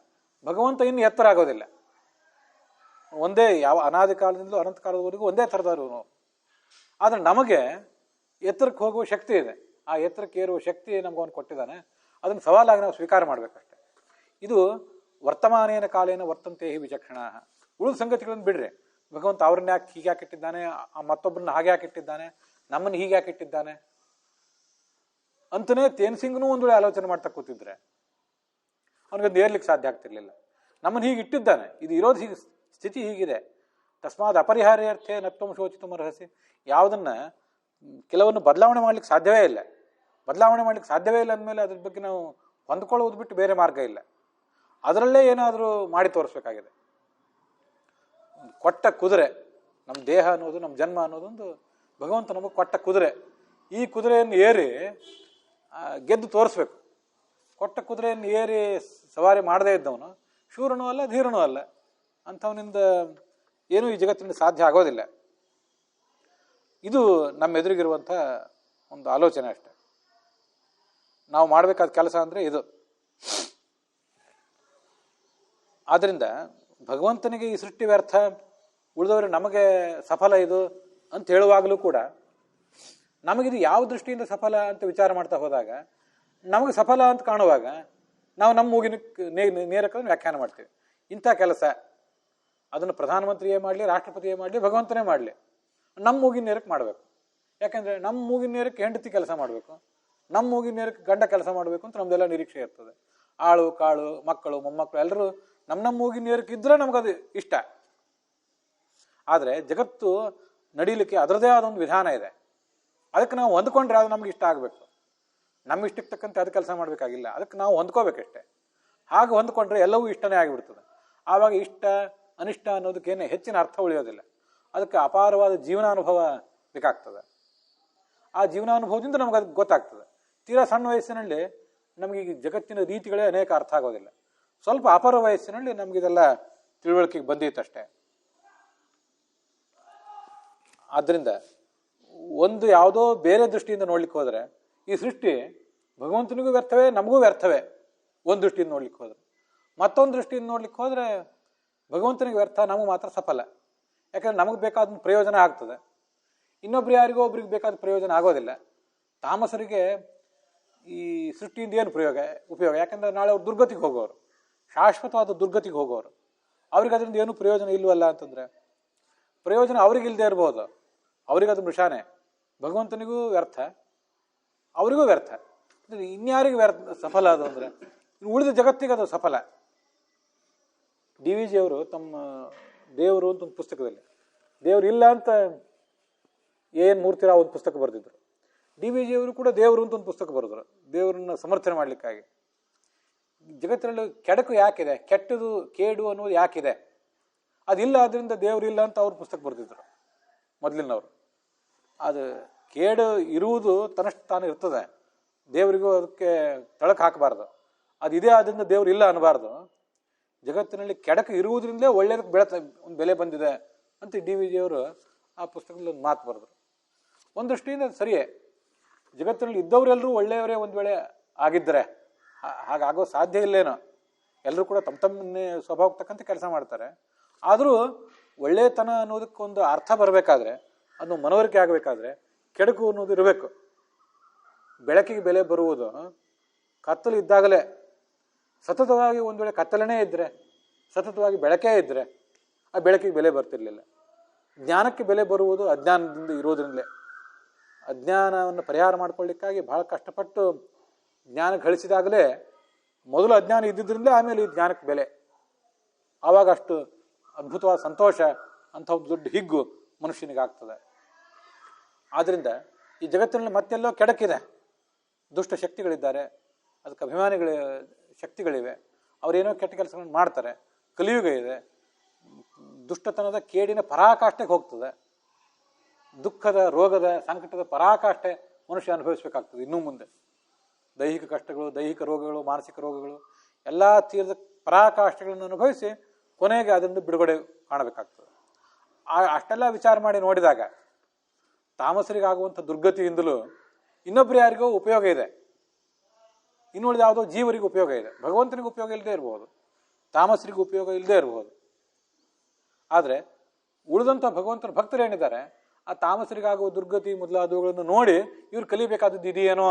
ಭಗವಂತ ಇನ್ನು ಎತ್ತರ ಆಗೋದಿಲ್ಲ. ಒಂದೇ ಯಾವ ಅನಾದಿ ಕಾಲದಿಂದಲೂ ಅನಂತ ಕಾಲದವರೆಗೂ ಒಂದೇ ಥರದವರು. ಆದರೆ ನಮಗೆ ಎತ್ತರಕ್ಕೆ ಹೋಗುವ ಶಕ್ತಿ ಇದೆ. ಆ ಎತ್ತರಕ್ಕೆ ಏರುವ ಶಕ್ತಿ ನಮ್ಗೆ ಅವನು ಕೊಟ್ಟಿದ್ದಾನೆ. ಅದನ್ನು ಸವಾಲಾಗಿ ನಾವು ಸ್ವೀಕಾರ ಮಾಡಬೇಕಷ್ಟೆ. ಇದು ವರ್ತಮಾನೇನ ಕಾಲೇನ ವರ್ತಂತೆ ಹಿ ವಿಚಕ್ಷಣ. ಉಳಿದ ಸಂಗತಿಗಳನ್ನು ಬಿಡ್ರಿ. ಭಗವಂತ ಅವ್ರನ್ನ ಯಾಕೆ ಹೀಗೆ ಯಾಕಿಟ್ಟಿದ್ದಾನೆ, ಮತ್ತೊಬ್ಬರನ್ನ ಹಾಗೆ ಯಾಕಿಟ್ಟಿದ್ದಾನೆ, ನಮ್ಮನ್ನು ಹೀಗೆ ಯಾಕಿಟ್ಟಿದ್ದಾನೆ ಅಂತನೇ ತೇನ್ಸಿಂಗ್ನೂ ಒಂದು ವೇಳೆ ಆಲೋಚನೆ ಮಾಡ್ತಾ ಕೂತಿದ್ರೆ ಅವನಿಗೊಂದು ಏರ್ಲಿಕ್ಕೆ ಸಾಧ್ಯ ಆಗ್ತಿರ್ಲಿಲ್ಲ. ನಮ್ಮನ್ನು ಹೀಗೆ ಇಟ್ಟಿದ್ದಾನೆ, ಇದು ಇರೋದು ಹೀಗೆ, ಸ್ಥಿತಿ ಹೀಗಿದೆ. ತಸ್ಮಾತ್ ಅಪರಿಹಾರ್ಯರ್ಥೆ ನತ್ವಂ ಶೋಚಿತುಂ ಅರ್ಹಸಿ. ಯಾವುದನ್ನ ಕೆಲವನ್ನು ಬದಲಾವಣೆ ಮಾಡ್ಲಿಕ್ಕೆ ಸಾಧ್ಯವೇ ಇಲ್ಲ. ಬದಲಾವಣೆ ಮಾಡ್ಲಿಕ್ಕೆ ಸಾಧ್ಯವೇ ಇಲ್ಲ ಅಂದಮೇಲೆ ಅದ್ರ ಬಗ್ಗೆ ನಾವು ಹೊಂದ್ಕೊಳ್ಳೋದು ಬಿಟ್ಟು ಬೇರೆ ಮಾರ್ಗ ಇಲ್ಲ. ಅದರಲ್ಲೇ ಏನಾದರೂ ಮಾಡಿ ತೋರಿಸ್ಬೇಕಾಗಿದೆ. ಕೊಟ್ಟ ಕುದುರೆ, ನಮ್ಮ ದೇಹ ಅನ್ನೋದು, ನಮ್ಮ ಜನ್ಮ ಅನ್ನೋದೊಂದು ಭಗವಂತ ನಮಗೆ ಕೊಟ್ಟ ಕುದುರೆ. ಈ ಕುದುರೆಯನ್ನು ಏರಿ ಗೆದ್ದು ತೋರಿಸ್ಬೇಕು. ಕೊಟ್ಟ ಕುದುರೆಯನ್ನು ಏರಿ ಸವಾರಿ ಮಾಡದೇ ಇದ್ದವನು ಶೂರನೂ ಅಲ್ಲ ಧೀರನೂ ಅಲ್ಲ. ಅಂಥವನಿಂದ ಏನೂ ಈ ಜಗತ್ತಿನಿಂದ ಸಾಧ್ಯ ಆಗೋದಿಲ್ಲ. ಇದು ನಮ್ಮ ಎದುರಿಗಿರುವಂಥ ಒಂದು ಆಲೋಚನೆ ಅಷ್ಟೆ. ನಾವು ಮಾಡಬೇಕಾದ ಕೆಲಸ ಅಂದರೆ ಇದು. ಆದ್ದರಿಂದ ಭಗವಂತನಿಗೆ ಈ ಸೃಷ್ಟಿ ವ್ಯರ್ಥ, ಉಳಿದವರು ನಮಗೆ ಸಫಲ ಇದು ಅಂತ ಹೇಳುವಾಗಲೂ ಕೂಡ ನಮಗಿದು ಯಾವ ದೃಷ್ಟಿಯಿಂದ ಸಫಲ ಅಂತ ವಿಚಾರ ಮಾಡ್ತಾ ಹೋದಾಗ ನಮಗೆ ಸಫಲ ಅಂತ ಕಾಣುವಾಗ ನಾವು ನಮ್ಮ ಮೂಗಿನ ನೇರಕ್ಕೆ ವ್ಯಾಖ್ಯಾನ ಮಾಡ್ತೀವಿ. ಇಂಥ ಕೆಲಸ ಅದನ್ನು ಪ್ರಧಾನಮಂತ್ರಿಯೇ ಮಾಡಲಿ, ರಾಷ್ಟ್ರಪತಿಯೇ ಮಾಡಲಿ, ಭಗವಂತನೇ ಮಾಡಲಿ, ನಮ್ಮ ಮೂಗಿನ ನೇರಕ್ಕೆ ಮಾಡಬೇಕು. ಯಾಕೆಂದರೆ ನಮ್ಮ ಮೂಗಿನ ನೇರಕ್ಕೆ ಹೆಂಡತಿ ಕೆಲಸ ಮಾಡಬೇಕು, ನಮ್ಮ ಮೂಗಿನ ನೇರಕ್ಕೆ ಗಂಡ ಕೆಲಸ ಮಾಡಬೇಕು ಅಂತ ನಮ್ದೆಲ್ಲ ನಿರೀಕ್ಷೆ ಇರ್ತದೆ. ಆಳು ಕಾಳು ಮಕ್ಕಳು ಮೊಮ್ಮಕ್ಕಳು ಎಲ್ಲರೂ ನಮ್ಮ ಮೂಗಿನ ನೇರಕ್ಕೆ ಇದ್ದರೆ ನಮಗದು ಇಷ್ಟ. ಆದರೆ ಜಗತ್ತು ನಡೀಲಿಕ್ಕೆ ಅದರದೇ ಆದ ಒಂದು ವಿಧಾನ ಇದೆ. ಅದಕ್ಕೆ ನಾವು ಹೊಂದ್ಕೊಂಡ್ರೆ ಅದು ನಮ್ಗೆ ಇಷ್ಟ ಆಗಬೇಕು. ನಮ್ಮ ಇಷ್ಟಕ್ಕೆ ತಕ್ಕಂತೆ ಅದು ಕೆಲಸ ಮಾಡಬೇಕಾಗಿಲ್ಲ, ಅದಕ್ಕೆ ನಾವು ಹೊಂದ್ಕೋಬೇಕಷ್ಟೆ. ಹಾಗೆ ಹೊಂದ್ಕೊಂಡ್ರೆ ಎಲ್ಲವೂ ಇಷ್ಟನೇ ಆಗಿಬಿಡ್ತದೆ. ಆವಾಗ ಇಷ್ಟ ಅನಿಷ್ಟ ಅನ್ನೋದಕ್ಕೇನೆ ಹೆಚ್ಚಿನ ಅರ್ಥ ಉಳಿಯೋದಿಲ್ಲ. ಅದಕ್ಕೆ ಅಪಾರವಾದ ಜೀವನಾನುಭವ ಬೇಕಾಗ್ತದೆ. ಆ ಜೀವನಾನುಭವದಿಂದ ನಮ್ಗೆ ಅದು ಗೊತ್ತಾಗ್ತದೆ. ತೀರಾ ಸಣ್ಣ ವಯಸ್ಸಿನಲ್ಲಿ ನಮಗೆ ಈ ಜಗತ್ತಿನ ರೀತಿಗಳೇ ಅನೇಕ ಅರ್ಥ ಆಗೋದಿಲ್ಲ. ಸ್ವಲ್ಪ ಅಪಾರ ವಯಸ್ಸಿನಲ್ಲಿ ನಮಗಿದೆಲ್ಲ ತಿಳುವಳಿಕೆಗೆ ಬಂದಿತ್ತಷ್ಟೇ. ಆದ್ದರಿಂದ ಒಂದು ಯಾವುದೋ ಬೇರೆ ದೃಷ್ಟಿಯಿಂದ ನೋಡ್ಲಿಕ್ಕೆ ಹೋದರೆ ಈ ಸೃಷ್ಟಿ ಭಗವಂತನಿಗೂ ವ್ಯರ್ಥವೇ, ನಮಗೂ ವ್ಯರ್ಥವೇ ಒಂದು ದೃಷ್ಟಿಯಿಂದ ನೋಡ್ಲಿಕ್ಕೆ ಹೋದರೆ. ಮತ್ತೊಂದು ದೃಷ್ಟಿಯಿಂದ ನೋಡ್ಲಿಕ್ಕೆ ಹೋದರೆ ಭಗವಂತನಿಗೆ ವ್ಯರ್ಥ, ನಮಗೆ ಮಾತ್ರ ಸಫಲ. ಯಾಕಂದ್ರೆ ನಮಗೆ ಬೇಕಾದ ಪ್ರಯೋಜನ ಆಗ್ತದೆ, ಇನ್ನೊಬ್ರು ಯಾರಿಗೋ ಒಬ್ರಿಗೆ ಬೇಕಾದ ಪ್ರಯೋಜನ ಆಗೋದಿಲ್ಲ. ತಾಮಸರಿಗೆ ಈ ಸೃಷ್ಟಿಯಿಂದ ಏನು ಉಪಯೋಗ? ಯಾಕಂದ್ರೆ ನಾಳೆ ಅವ್ರು ದುರ್ಗತಿಗೆ ಹೋಗೋರು, ಶಾಶ್ವತವಾದ ದುರ್ಗತಿಗೆ ಹೋಗೋರು. ಅವ್ರಿಗೆ ಅದರಿಂದ ಏನು ಪ್ರಯೋಜನ ಇಲ್ವಲ್ಲ ಅಂತಂದ್ರೆ ಪ್ರಯೋಜನ ಅವ್ರಿಗಿಲ್ದೇ ಇರ್ಬೋದು, ಅವ್ರಿಗದು ಮೃಷಾನೆ. ಭಗವಂತನಿಗೂ ವ್ಯರ್ಥ, ಅವರಿಗೂ ವ್ಯರ್ಥ. ಇನ್ಯಾರಿಗೆ ಸಫಲ ಅದು ಅಂದರೆ ಉಳಿದ ಜಗತ್ತಿಗೆ ಅದು ಸಫಲ. DVG ಅವರು ತಮ್ಮ ದೇವರು ಅಂತ ಒಂದು ಪುಸ್ತಕದಲ್ಲಿ, ದೇವರು ಇಲ್ಲ ಅಂತ ಏನ್ ಮೂರ್ತಿರಾವ್ ಒಂದು ಪುಸ್ತಕ ಬರೆದಿದ್ರು. DVG ಅವರು ಕೂಡ ದೇವರು ಅಂತ ಒಂದು ಪುಸ್ತಕ ಬರೆದ್ರು, ದೇವರನ್ನ ಸಮರ್ಥನೆ ಮಾಡ್ಲಿಕ್ಕಾಗಿ. ಜಗತ್ತಿನಲ್ಲಿ ಕೆಡಕು ಯಾಕಿದೆ, ಕೆಟ್ಟದು ಕೇಡು ಅನ್ನೋದು ಯಾಕಿದೆ, ಅದಿಲ್ಲ, ಅದರಿಂದ ದೇವರು ಇಲ್ಲ ಅಂತ ಅವ್ರು ಪುಸ್ತಕ ಬರೆದಿದ್ರು ಮೊದಲಿನವರು. ಅದು ಕೇಡು ಇರುವುದು ತನ್ನಷ್ಟು ತಾನು ಇರ್ತದೆ, ದೇವರಿಗೂ ಅದಕ್ಕೆ ತಳಕು ಹಾಕಬಾರ್ದು. ಅದಿದೆ ಆದ್ರಿಂದ ದೇವ್ರು ಇಲ್ಲ ಅನ್ನಬಾರ್ದು. ಜಗತ್ತಿನಲ್ಲಿ ಕೆಡಕು ಇರುವುದರಿಂದಲೇ ಒಳ್ಳೆಯದಕ್ಕೆ ಒಂದು ಬೆಲೆ ಬಂದಿದೆ ಅಂತ DVG ಅವರು ಆ ಪುಸ್ತಕದಲ್ಲಿ ಒಂದು ಮಾತು ಬರೆದ್ರು. ಒಂದು ದೃಷ್ಟಿಯಿಂದ ಅದು ಸರಿಯೇ. ಜಗತ್ತಿನಲ್ಲಿ ಇದ್ದವರೆಲ್ಲರೂ ಒಳ್ಳೆಯವರೇ ಒಂದು ವೇಳೆ ಆಗಿದ್ದರೆ, ಹಾಗಾಗೋ ಸಾಧ್ಯ ಇಲ್ಲೇನೋ. ಎಲ್ಲರೂ ಕೂಡ ತಮ್ಮ ಸ್ವಭಾವಕ್ಕೆ ತಕ್ಕಂತೆ ಕೆಲಸ ಮಾಡ್ತಾರೆ. ಆದರೂ ಒಳ್ಳೆತನ ಅನ್ನೋದಕ್ಕೊಂದು ಅರ್ಥ ಬರಬೇಕಾದ್ರೆ, ಅದು ಮನವರಿಕೆ ಆಗಬೇಕಾದ್ರೆ ಕೆಡಕು ಅನ್ನೋದು ಇರಬೇಕು. ಬೆಳಕಿಗೆ ಬೆಲೆ ಬರುವುದು ಕತ್ತಲು ಇದ್ದಾಗಲೇ. ಸತತವಾಗಿ ಒಂದು ವೇಳೆ ಕತ್ತಲನೇ ಇದ್ದರೆ, ಸತತವಾಗಿ ಬೆಳಕೇ ಇದ್ದರೆ ಆ ಬೆಳಕಿಗೆ ಬೆಲೆ ಬರ್ತಿರ್ಲಿಲ್ಲ. ಜ್ಞಾನಕ್ಕೆ ಬೆಲೆ ಬರುವುದು ಅಜ್ಞಾನದಿಂದ ಇರೋದ್ರಿಂದಲೇ. ಅಜ್ಞಾನವನ್ನು ಪರಿಹಾರ ಮಾಡ್ಕೊಳ್ಳಿಕ್ಕಾಗಿ ಬಹಳ ಕಷ್ಟಪಟ್ಟು ಜ್ಞಾನ ಗಳಿಸಿದಾಗಲೇ, ಮೊದಲು ಅಜ್ಞಾನ ಇದ್ದಿದ್ರಿಂದ ಆಮೇಲೆ ಈ ಜ್ಞಾನಕ್ಕೆ ಬೆಲೆ. ಆವಾಗ ಅಷ್ಟು ಅದ್ಭುತವಾದ ಸಂತೋಷ ಅಂತ ಒಂದು ದೊಡ್ಡ ಹಿಗ್ಗು ಮನುಷ್ಯನಿಗಾಗ್ತದೆ. ಆದ್ದರಿಂದ ಈ ಜಗತ್ತಿನಲ್ಲಿ ಮತ್ತೆಲ್ಲೋ ಕೆಡಕಿದೆ, ದುಷ್ಟ ಶಕ್ತಿಗಳಿದ್ದಾರೆ, ಅದಕ್ಕೆ ಅಭಿಮಾನಿಗಳ ಶಕ್ತಿಗಳಿವೆ, ಅವರೇನೋ ಕೆಟ್ಟ ಕೆಲಸಗಳನ್ನು ಮಾಡ್ತಾರೆ. ಕಲಿಯುಗ ಇದೆ, ದುಷ್ಟತನದ ಕೇಡಿನ ಪರಾಕಾಷ್ಠೆಗೆ ಹೋಗ್ತದೆ. ದುಃಖದ ರೋಗದ ಸಂಕಟದ ಪರಾಕಾಷ್ಠೆ ಮನುಷ್ಯ ಅನುಭವಿಸಬೇಕಾಗ್ತದೆ ಇನ್ನು ಮುಂದೆ. ದೈಹಿಕ ಕಷ್ಟಗಳು, ದೈಹಿಕ ರೋಗಗಳು, ಮಾನಸಿಕ ರೋಗಗಳು ಎಲ್ಲ ತೀರದ ಪರಾಕಾಷ್ಠೆಗಳನ್ನು ಅನುಭವಿಸಿ ಕೊನೆಗೆ ಅದರಿಂದ ಬಿಡುಗಡೆ ಕಾಣಬೇಕಾಗ್ತದೆ. ಅಷ್ಟೆಲ್ಲ ವಿಚಾರ ಮಾಡಿ ನೋಡಿದಾಗ ತಾಮಸರಿಗಾಗುವಂಥ ದುರ್ಗತಿಯಿಂದಲೂ ಇನ್ನೊಬ್ರು ಯಾರಿಗೋ ಉಪಯೋಗ ಇದೆ, ಇನ್ನುಳಿದ ಯಾವುದೋ ಜೀವರಿಗೆ ಉಪಯೋಗ ಇದೆ. ಭಗವಂತನಿಗೆ ಉಪಯೋಗ ಇಲ್ಲದೆ ಇರ್ಬೋದು, ತಾಮಸರಿಗೆ ಉಪಯೋಗ ಇಲ್ಲದೆ ಇರ್ಬೋದು. ಆದರೆ ಉಳಿದಂಥ ಭಗವಂತನ ಭಕ್ತರೇನಿದ್ದಾರೆ, ಆ ತಾಮಸರಿಗಾಗುವ ದುರ್ಗತಿ ಮೊದಲಾದವುಗಳನ್ನು ನೋಡಿ ಇವ್ರು ಕಲಿಬೇಕಾದದ್ದು ಇದೆಯೇನೋ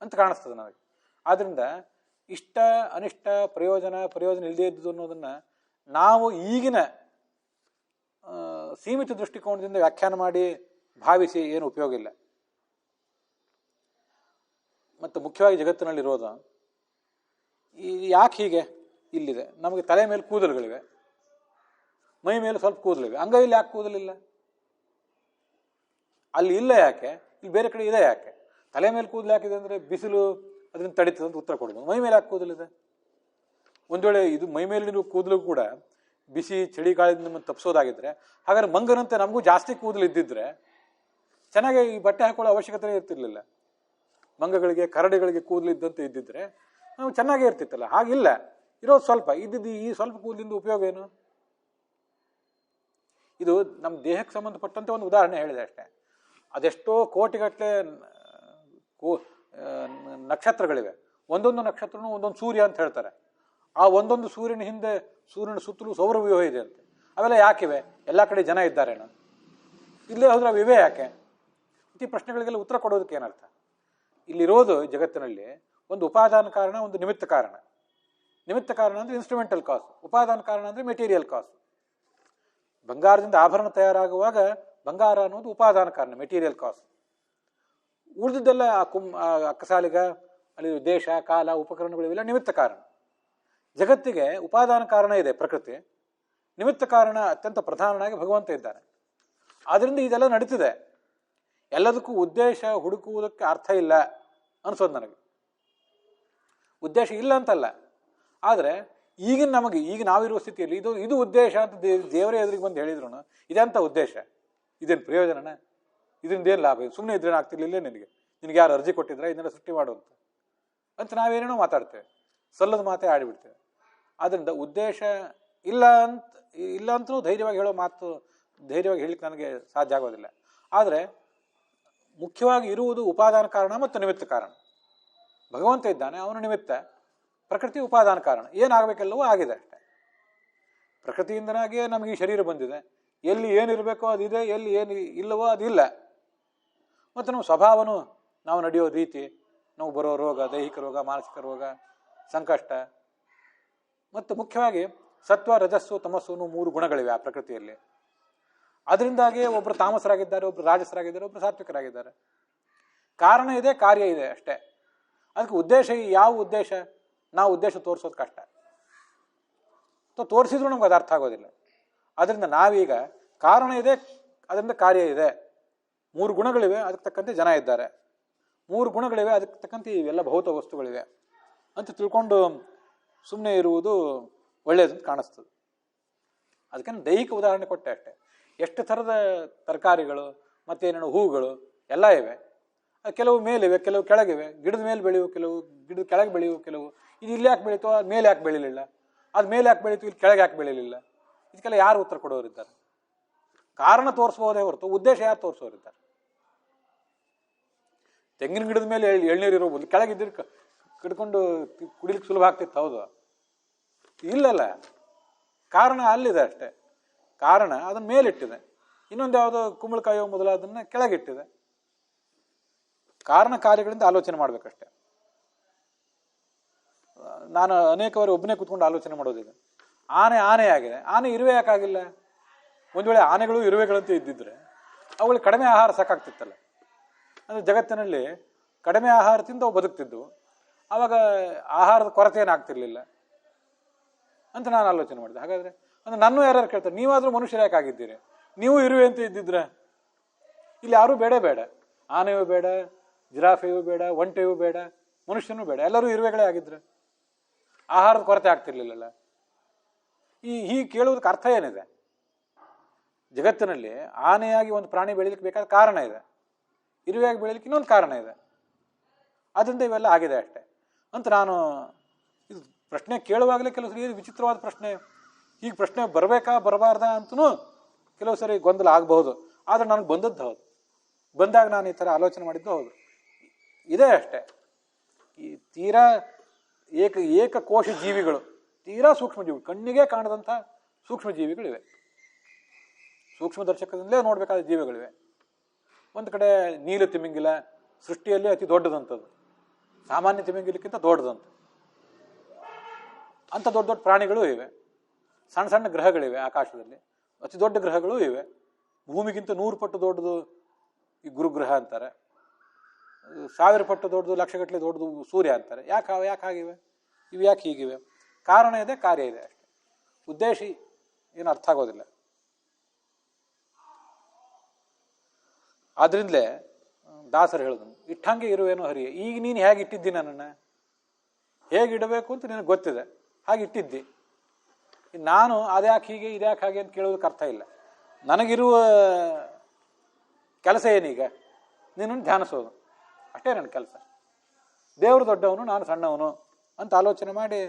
ಅಂತ ಕಾಣಿಸ್ತದೆ ನನಗೆ. ಆದ್ದರಿಂದ ಇಷ್ಟ ಅನಿಷ್ಟ, ಪ್ರಯೋಜನ ಇಲ್ಲದೆ ಇದ್ದುದು ಅನ್ನೋದನ್ನ ನಾವು ಈಗಿನ ಸೀಮಿತ ದೃಷ್ಟಿಕೋನದಿಂದ ವ್ಯಾಖ್ಯಾನ ಮಾಡಿ ಭಾವಿಸಿ ಏನು ಉಪಯೋಗ ಇಲ್ಲ. ಮತ್ತು ಮುಖ್ಯವಾಗಿ ಜಗತ್ತಿನಲ್ಲಿರೋದು ಈ ಯಾಕೆ ಹೀಗೆ ಇಲ್ಲಿದೆ, ನಮಗೆ ತಲೆ ಮೇಲೆ ಕೂದಲುಗಳಿವೆ, ಮೈ ಮೇಲೆ ಸ್ವಲ್ಪ ಕೂದಲಿವೆ, ಅಂಗೈಯಲ್ಲಿ ಯಾಕೆ ಕೂದಲಿಲ್ಲ? ಅಲ್ಲಿ ಇಲ್ಲ ಯಾಕೆ, ಇಲ್ಲಿ ಬೇರೆ ಕಡೆ ಇದೆ ಯಾಕೆ? ತಲೆ ಮೇಲೆ ಕೂದಲು ಯಾಕಿದೆ ಅಂದರೆ ಬಿಸಿಲು ಅದರಿಂದ ತಡೀತದೆ ಅಂತ ಉತ್ತರ ಕೊಡ್ಬೋದು. ಮೈ ಮೇಲೆ ಯಾಕೆ ಕೂದಲಿದೆ? ಒಂದು ವೇಳೆ ಇದು ಮೈ ಮೇಲಿನ ಕೂದಲು ಕೂಡ ಬಿಸಿ ಚಳಿ ಗಾಳಿಯಿಂದ ನಮ್ಮನ್ನು ತಪ್ಪಿಸೋದಾಗಿದ್ರೆ, ಹಾಗಾದ್ರೆ ಮಂಗನಂತೆ ನಮಗೂ ಜಾಸ್ತಿ ಕೂದಲು ಇದ್ದಿದ್ರೆ ಚೆನ್ನಾಗಿ ಈ ಬಟ್ಟೆ ಹಾಕೊಳ್ಳೋ ಅವಶ್ಯಕತೆ ಇರ್ತಿರ್ಲಿಲ್ಲ. ಮಂಗಗಳಿಗೆ, ಕರಡಿಗಳಿಗೆ ಕೂದಲು ಇದ್ದಂತೆ ಇದ್ದಿದ್ರೆ ನಾವು ಚೆನ್ನಾಗೇ ಇರ್ತಿತ್ತಲ್ಲ. ಹಾಗಿಲ್ಲ, ಇರೋದು ಸ್ವಲ್ಪ. ಇದ್ದಿದ್ದು ಈ ಸ್ವಲ್ಪ ಕೂದಲಿಂದ ಉಪಯೋಗ ಏನು? ಇದು ನಮ್ಮ ದೇಹಕ್ಕೆ ಸಂಬಂಧಪಟ್ಟಂತೆ ಒಂದು ಉದಾಹರಣೆ ಹೇಳಿದೆ ಅಷ್ಟೇ. ಅದೆಷ್ಟೋ ಕೋಟಿಗಟ್ಟಲೆ ನಕ್ಷತ್ರಗಳಿವೆ. ಒಂದೊಂದು ನಕ್ಷತ್ರನೂ ಒಂದೊಂದು ಸೂರ್ಯ ಅಂತ ಹೇಳ್ತಾರೆ. ಆ ಒಂದೊಂದು ಸೂರ್ಯನ ಹಿಂದೆ, ಸೂರ್ಯನ ಸುತ್ತಲೂ ಸೌರವ್ಯೂಹ ಇದೆ ಅಂತೆ. ಅವೆಲ್ಲ ಯಾಕಿವೆ? ಎಲ್ಲ ಕಡೆ ಜನ ಇದ್ದಾರೇನೋ? ಇಲ್ಲೇ ಹೋದ್ರೆ ಅವಿವೆ ಯಾಕೆ? ಈ ಪ್ರಶ್ನೆಗಳಿಗೆಲ್ಲ ಉತ್ತರ ಕೊಡೋದಕ್ಕೆ ಏನರ್ಥ? ಇಲ್ಲಿರೋದು ಜಗತ್ತಿನಲ್ಲಿ ಒಂದು ಉಪಾದಾನ ಕಾರಣ, ಒಂದು ನಿಮಿತ್ತ ಕಾರಣ. ನಿಮಿತ್ತ ಕಾರಣ ಅಂದರೆ ಇನ್ಸ್ಟ್ರೂಮೆಂಟಲ್ ಕಾಸ್, ಉಪಾದಾನ ಕಾರಣ ಅಂದರೆ ಮೆಟೀರಿಯಲ್ ಕಾಸ್. ಬಂಗಾರದಿಂದ ಆಭರಣ ತಯಾರಾಗುವಾಗ ಬಂಗಾರ ಅನ್ನೋದು ಉಪಾದಾನ ಕಾರಣ, ಮೆಟೀರಿಯಲ್ ಕಾಸ್. ಉಳಿದಿದ್ದೆಲ್ಲ ಅಕ್ಕಸಾಲಿಗ, ಅಲ್ಲಿ ದೇಶ, ಕಾಲ, ಉಪಕರಣಗಳು ಇವೆಲ್ಲ ನಿಮಿತ್ತ ಕಾರಣ. ಜಗತ್ತಿಗೆ ಉಪಾದಾನ ಕಾರಣ ಇದೆ ಪ್ರಕೃತಿ, ನಿಮಿತ್ತ ಕಾರಣ ಅತ್ಯಂತ ಪ್ರಧಾನನಾಗಿ ಭಗವಂತ ಇದ್ದಾನೆ. ಆದ್ದರಿಂದ ಇದೆಲ್ಲ ನಡೀತಿದೆ. ಎಲ್ಲದಕ್ಕೂ ಉದ್ದೇಶ ಹುಡುಕುವುದಕ್ಕೆ ಅರ್ಥ ಇಲ್ಲ ಅನ್ಸೋದು ನನಗೆ. ಉದ್ದೇಶ ಇಲ್ಲ ಅಂತಲ್ಲ, ಆದರೆ ಈಗಿನ ನಮಗೆ, ಈಗ ನಾವಿರುವ ಸ್ಥಿತಿಯಲ್ಲಿ ಇದು ಉದ್ದೇಶ ಅಂತ ದೇವರೇ ಎದುರಿಗೆ ಬಂದು ಹೇಳಿದ್ರು ಇದೆಂಥ ಉದ್ದೇಶ? ಇದೇನು ಪ್ರಯೋಜನನ? ಇದರಿಂದ ಏನು ಲಾಭ? ಸುಮ್ಮನೆ ಇದ್ರೇನು ಆಗ್ತಿರ್ಲಿಲ್ಲ ನಿನಗೆ ಯಾರು ಅರ್ಜಿ ಕೊಟ್ಟಿದ್ರೆ ಇದನ್ನೆಲ್ಲ ಸೃಷ್ಟಿ ಮಾಡುವಂತ ಅಂತ ನಾವೇನೇನೋ ಮಾತಾಡ್ತೇವೆ, ಸಲ್ಲದ ಮಾತೇ ಆಡಿಬಿಡ್ತೇವೆ. ಆದ್ದರಿಂದ ಉದ್ದೇಶ ಇಲ್ಲ ಅಂತಲೂ ಧೈರ್ಯವಾಗಿ ಹೇಳೋ ಮಾತು, ಧೈರ್ಯವಾಗಿ ಹೇಳಿಕ್ಕೆ ನನಗೆ ಸಾಧ್ಯ ಆಗೋದಿಲ್ಲ. ಆದರೆ ಮುಖ್ಯವಾಗಿ ಇರುವುದು ಉಪಾದಾನ ಕಾರಣ ಮತ್ತು ನಿಮಿತ್ತ ಕಾರಣ. ಭಗವಂತ ಇದ್ದಾನೆ, ಅವನು ನಿಮಿತ್ತ, ಪ್ರಕೃತಿ ಉಪಾದಾನ ಕಾರಣ. ಏನಾಗಬೇಕೆಲ್ಲವೂ ಆಗಿದೆ ಅಷ್ಟೆ. ಪ್ರಕೃತಿಯಿಂದನಾಗಿಯೇ ನಮಗೆ ಈ ಶರೀರ ಬಂದಿದೆ. ಎಲ್ಲಿ ಏನಿರಬೇಕೋ ಅದಿದೆ, ಎಲ್ಲಿ ಏನು ಇಲ್ಲವೋ ಅದಿಲ್ಲ. ಮತ್ತು ನಮ್ಮ ಸ್ವಭಾವನು, ನಾವು ನಡೆಯೋ ರೀತಿ, ನಾವು ಬರೋ ರೋಗ, ದೈಹಿಕ ರೋಗ, ಮಾನಸಿಕ ರೋಗ, ಸಂಕಷ್ಟ, ಮತ್ತು ಮುಖ್ಯವಾಗಿ ಸತ್ವ, ರಜಸ್ಸು, ತಮಸ್ಸು ಅನ್ನೋ 3 ಗುಣಗಳಿವೆ ಆ ಪ್ರಕೃತಿಯಲ್ಲಿ. ಅದರಿಂದಾಗಿ ಒಬ್ಬರು ತಾಮಸರಾಗಿದ್ದಾರೆ, ಒಬ್ಬರು ರಾಜಸರಾಗಿದ್ದಾರೆ, ಒಬ್ಬರು ಸಾತ್ವಿಕರಾಗಿದ್ದಾರೆ. ಕಾರಣ ಇದೆ, ಕಾರ್ಯ ಇದೆ ಅಷ್ಟೇ. ಅದಕ್ಕೆ ಉದ್ದೇಶ, ಯಾವ ಉದ್ದೇಶ? ನಾವು ಉದ್ದೇಶ ತೋರಿಸೋದು ಕಷ್ಟ, ತೋರಿಸಿದ್ರು ನಮ್ಗೆ ಅದು ಅರ್ಥ ಆಗೋದಿಲ್ಲ. ಅದರಿಂದ ನಾವೀಗ ಕಾರಣ ಇದೆ, ಅದರಿಂದ ಕಾರ್ಯ ಇದೆ. 3 ಗುಣಗಳಿವೆ, ಅದಕ್ಕೆ ತಕ್ಕಂತೆ ಜನ ಇದ್ದಾರೆ. 3 ಗುಣಗಳಿವೆ, ಅದಕ್ಕೆ ತಕ್ಕಂತೆ ಇವೆಲ್ಲ ಭೌತ ವಸ್ತುಗಳಿವೆ ಅಂತ ತಿಳ್ಕೊಂಡು ಸುಮ್ಮನೆ ಇರುವುದು ಒಳ್ಳೆಯದಂತ ಕಾಣಿಸ್ತದೆ. ಅದಕ್ಕೆ ದೈಹಿಕ ಉದಾಹರಣೆ ಕೊಟ್ಟೆ ಅಷ್ಟೇ. ಎಷ್ಟು ಥರದ ತರಕಾರಿಗಳು ಮತ್ತೇನೇನು ಹೂಗಳು ಎಲ್ಲ ಇವೆ. ಕೆಲವು ಮೇಲಿವೆ, ಕೆಲವು ಕೆಳಗಿವೆ. ಗಿಡದ ಮೇಲೆ ಬೆಳೆಯುವ, ಕೆಲವು ಗಿಡದ ಕೆಳಗೆ ಬೆಳೆಯುವ, ಕೆಲವು ಇದು ಇಲ್ಲಿ ಯಾಕೆ ಬೆಳೀತೋ ಅದು ಮೇಲೆ ಯಾಕೆ ಬೆಳೀಲಿಲ್ಲ, ಅದು ಮೇಲೆ ಯಾಕೆ ಬೆಳೀತು ಇಲ್ಲಿ ಕೆಳಗೆ ಯಾಕೆ ಬೆಳೀಲಿಲ್ಲ? ಇದಕ್ಕೆಲ್ಲ ಯಾರು ಉತ್ತರ ಕೊಡೋರಿದ್ದಾರೆ? ಕಾರಣ ತೋರಿಸ್ಬೋದೇ ಹೊರತು ಉದ್ದೇಶ ಯಾರು ತೋರಿಸೋರಿದ್ದಾರೆ? ತೆಂಗಿನ ಗಿಡದ ಮೇಲೆ ಎಳ್ನೀರು ಇರೋಬೋದು, ಕೆಳಗಿದ್ದರೆ ಕಡ್ಕೊಂಡು ಕುಡಿಲಿಕ್ಕೆ ಸುಲಭ ಆಗ್ತಿತ್ತು, ಹೌದು? ಇಲ್ಲಲ್ಲ, ಕಾರಣ ಅಲ್ಲಿದೆ ಅಷ್ಟೇ. ಕಾರಣ ಅದನ್ನ ಮೇಲಿಟ್ಟಿದೆ, ಇನ್ನೊಂದು ಯಾವುದೋ ಕುಂಬಳಕಾಯೋ ಮೊದಲಾದನ್ನ ಕೆಳಗಿಟ್ಟಿದೆ. ಕಾರಣ ಕಾರ್ಯಗಳಿಂದ ಆಲೋಚನೆ ಮಾಡ್ಬೇಕಷ್ಟೆ. ನಾನು ಅನೇಕ ಬಾರಿ ಒಬ್ಬನೇ ಕೂತ್ಕೊಂಡು ಆಲೋಚನೆ ಮಾಡೋದಿದೆ. ಆನೆ ಆಗಿದೆ, ಆನೆ ಇರುವೆ ಯಾಕಾಗಿಲ್ಲ? ಒಂದು ವೇಳೆ ಆನೆಗಳು ಇರುವೆಗಳಂತೆ ಇದ್ದಿದ್ರೆ ಅವುಗಳಿಗೆ ಕಡಿಮೆ ಆಹಾರ ಸಾಕಾಗ್ತಿತ್ತಲ್ಲ. ಅಂದರೆ ಜಗತ್ತಿನಲ್ಲಿ ಕಡಿಮೆ ಆಹಾರದಿಂದ ಅವು ಬದುಕ್ತಿದ್ವು, ಆವಾಗ ಆಹಾರದ ಕೊರತೆ ಏನಾಗ್ತಿರ್ಲಿಲ್ಲ ಅಂತ ನಾನು ಆಲೋಚನೆ ಮಾಡಿದೆ. ಹಾಗಾದ್ರೆ ಅಂದ್ರೆ ನನ್ನೂ ಯಾರು ಕೇಳ್ತಾರೆ, ನೀವಾದ್ರೂ ಮನುಷ್ಯರು ಯಾಕಾಗಿದ್ದೀರಿ? ನೀವು ಇರುವೆ ಅಂತ ಇದ್ದಿದ್ರೆ ಇಲ್ಲಿ ಯಾರೂ ಬೇಡ, ಆನೆಯೂ ಬೇಡ, ಜಿರಾಫೆಯೂ ಬೇಡ, ಒಂಟೆಯೂ ಬೇಡ, ಮನುಷ್ಯನೂ ಬೇಡ, ಎಲ್ಲರೂ ಇರುವೆಗಳೇ ಆಗಿದ್ರೆ ಆಹಾರದ ಕೊರತೆ ಆಗ್ತಿರ್ಲಿಲ್ಲಲ್ಲ. ಹೀಗೆ ಕೇಳುವುದಕ್ಕೆ ಅರ್ಥ ಏನಿದೆ? ಜಗತ್ತಿನಲ್ಲಿ ಆನೆಯಾಗಿ ಒಂದು ಪ್ರಾಣಿ ಬೆಳೀಲಿಕ್ಕೆ ಬೇಕಾದ ಕಾರಣ ಇದೆ, ಇರುವೆಯಾಗಿ ಬೆಳೀಲಿಕ್ಕೆ ಇನ್ನೊಂದು ಕಾರಣ ಇದೆ. ಅದರಿಂದ ಇವೆಲ್ಲ ಆಗಿದೆ ಅಷ್ಟೆ ಅಂತ ನಾನು ಇದು ಪ್ರಶ್ನೆ ಕೇಳುವಾಗಲೇ ಕೆಲವು ಸರಿ ವಿಚಿತ್ರವಾದ ಪ್ರಶ್ನೆ. ಹೀಗೆ ಪ್ರಶ್ನೆ ಬರಬೇಕಾ ಬರಬಾರ್ದಾ ಅಂತನೂ ಕೆಲವು ಸರಿ ಗೊಂದಲ ಆಗಬಹುದು. ಆದರೆ ನನಗೆ ಬಂದದ್ದು ಹೌದು, ಬಂದಾಗ ನಾನು ಈ ಥರ ಆಲೋಚನೆ ಮಾಡಿದ್ದು ಹೌದು. ಇದೇ ಅಷ್ಟೆ. ಈ ತೀರಾ ಏಕಕೋಶ ಜೀವಿಗಳು, ತೀರಾ ಸೂಕ್ಷ್ಮ ಜೀವಿಗಳು, ಕಣ್ಣಿಗೆ ಕಾಣದಂಥ ಸೂಕ್ಷ್ಮ ಜೀವಿಗಳಿವೆ, ಸೂಕ್ಷ್ಮ ದರ್ಶಕದಿಂದಲೇ ನೋಡಬೇಕಾದ ಜೀವಿಗಳಿವೆ. ಒಂದು ಕಡೆ ನೀಲ ತಿಮಿಂಗಿಲ ಸೃಷ್ಟಿಯಲ್ಲಿ ಅತಿ ದೊಡ್ಡದಂಥದ್ದು, ಸಾಮಾನ್ಯ ತಿಮಿಂಗಿಲಕ್ಕಿಂತ ದೊಡ್ಡದಂತ. ಅಂಥ ದೊಡ್ಡ ದೊಡ್ಡ ಪ್ರಾಣಿಗಳು ಇವೆ. ಸಣ್ಣ ಸಣ್ಣ ಗ್ರಹಗಳಿವೆ ಆಕಾಶದಲ್ಲಿ, ಅತಿ ದೊಡ್ಡ ಗ್ರಹಗಳು ಇವೆ. ಭೂಮಿಗಿಂತ 100 ಪಟ್ಟು ದೊಡ್ಡದು ಈ ಗುರುಗ್ರಹ ಅಂತಾರೆ, 1000 ಪಟ್ಟು ದೊಡ್ಡದು, ಲಕ್ಷಗಟ್ಟಲೆ ದೊಡ್ಡದು ಸೂರ್ಯ ಅಂತಾರೆ. ಯಾಕೆ ಹಾಗಿವೆ? ಇವು ಯಾಕೆ ಹೀಗಿವೆ? ಕಾರಣ ಇದೆ, ಕಾರ್ಯ ಇದೆ ಅಷ್ಟೆ. ಉದ್ದೇಶ ಏನು ಅರ್ಥ ಆಗೋದಿಲ್ಲ. ಆದ್ರಿಂದಲೇ ದಾಸರು ಹೇಳಿದನು, ಇಟ್ಟಂಗೆ ಇರುವೇನೋ ಹರಿಯೇ. ಈಗ ನೀನು ಹೇಗೆ ಇಟ್ಟಿದ್ದಿ ನನ್ನನ್ನು? ಹೇಗೆ ಇಡಬೇಕು ಅಂತ ನಿನಗೆ ಗೊತ್ತಿದೆ, ಹಾಗೆ ಇಟ್ಟಿದ್ದಿ. ನಾನು ಅದ್ಯಾಕೆ ಹೀಗೆ ಇದ್ಯಾಕೆ ಹಾಗೆ ಅಂತ ಕೇಳೋದಕ್ಕೆ ಅರ್ಥ ಇಲ್ಲ. ನನಗಿರುವ ಕೆಲಸ ಏನೀಗ? ನಿನ್ನನ್ನು ಧ್ಯಾನಿಸೋದು ಅಷ್ಟೇ ನನ್ನ ಕೆಲಸ. ದೇವರು ದೊಡ್ಡವನು, ನಾನು ಸಣ್ಣವನು ಅಂತ ಆಲೋಚನೆ ಮಾಡಿ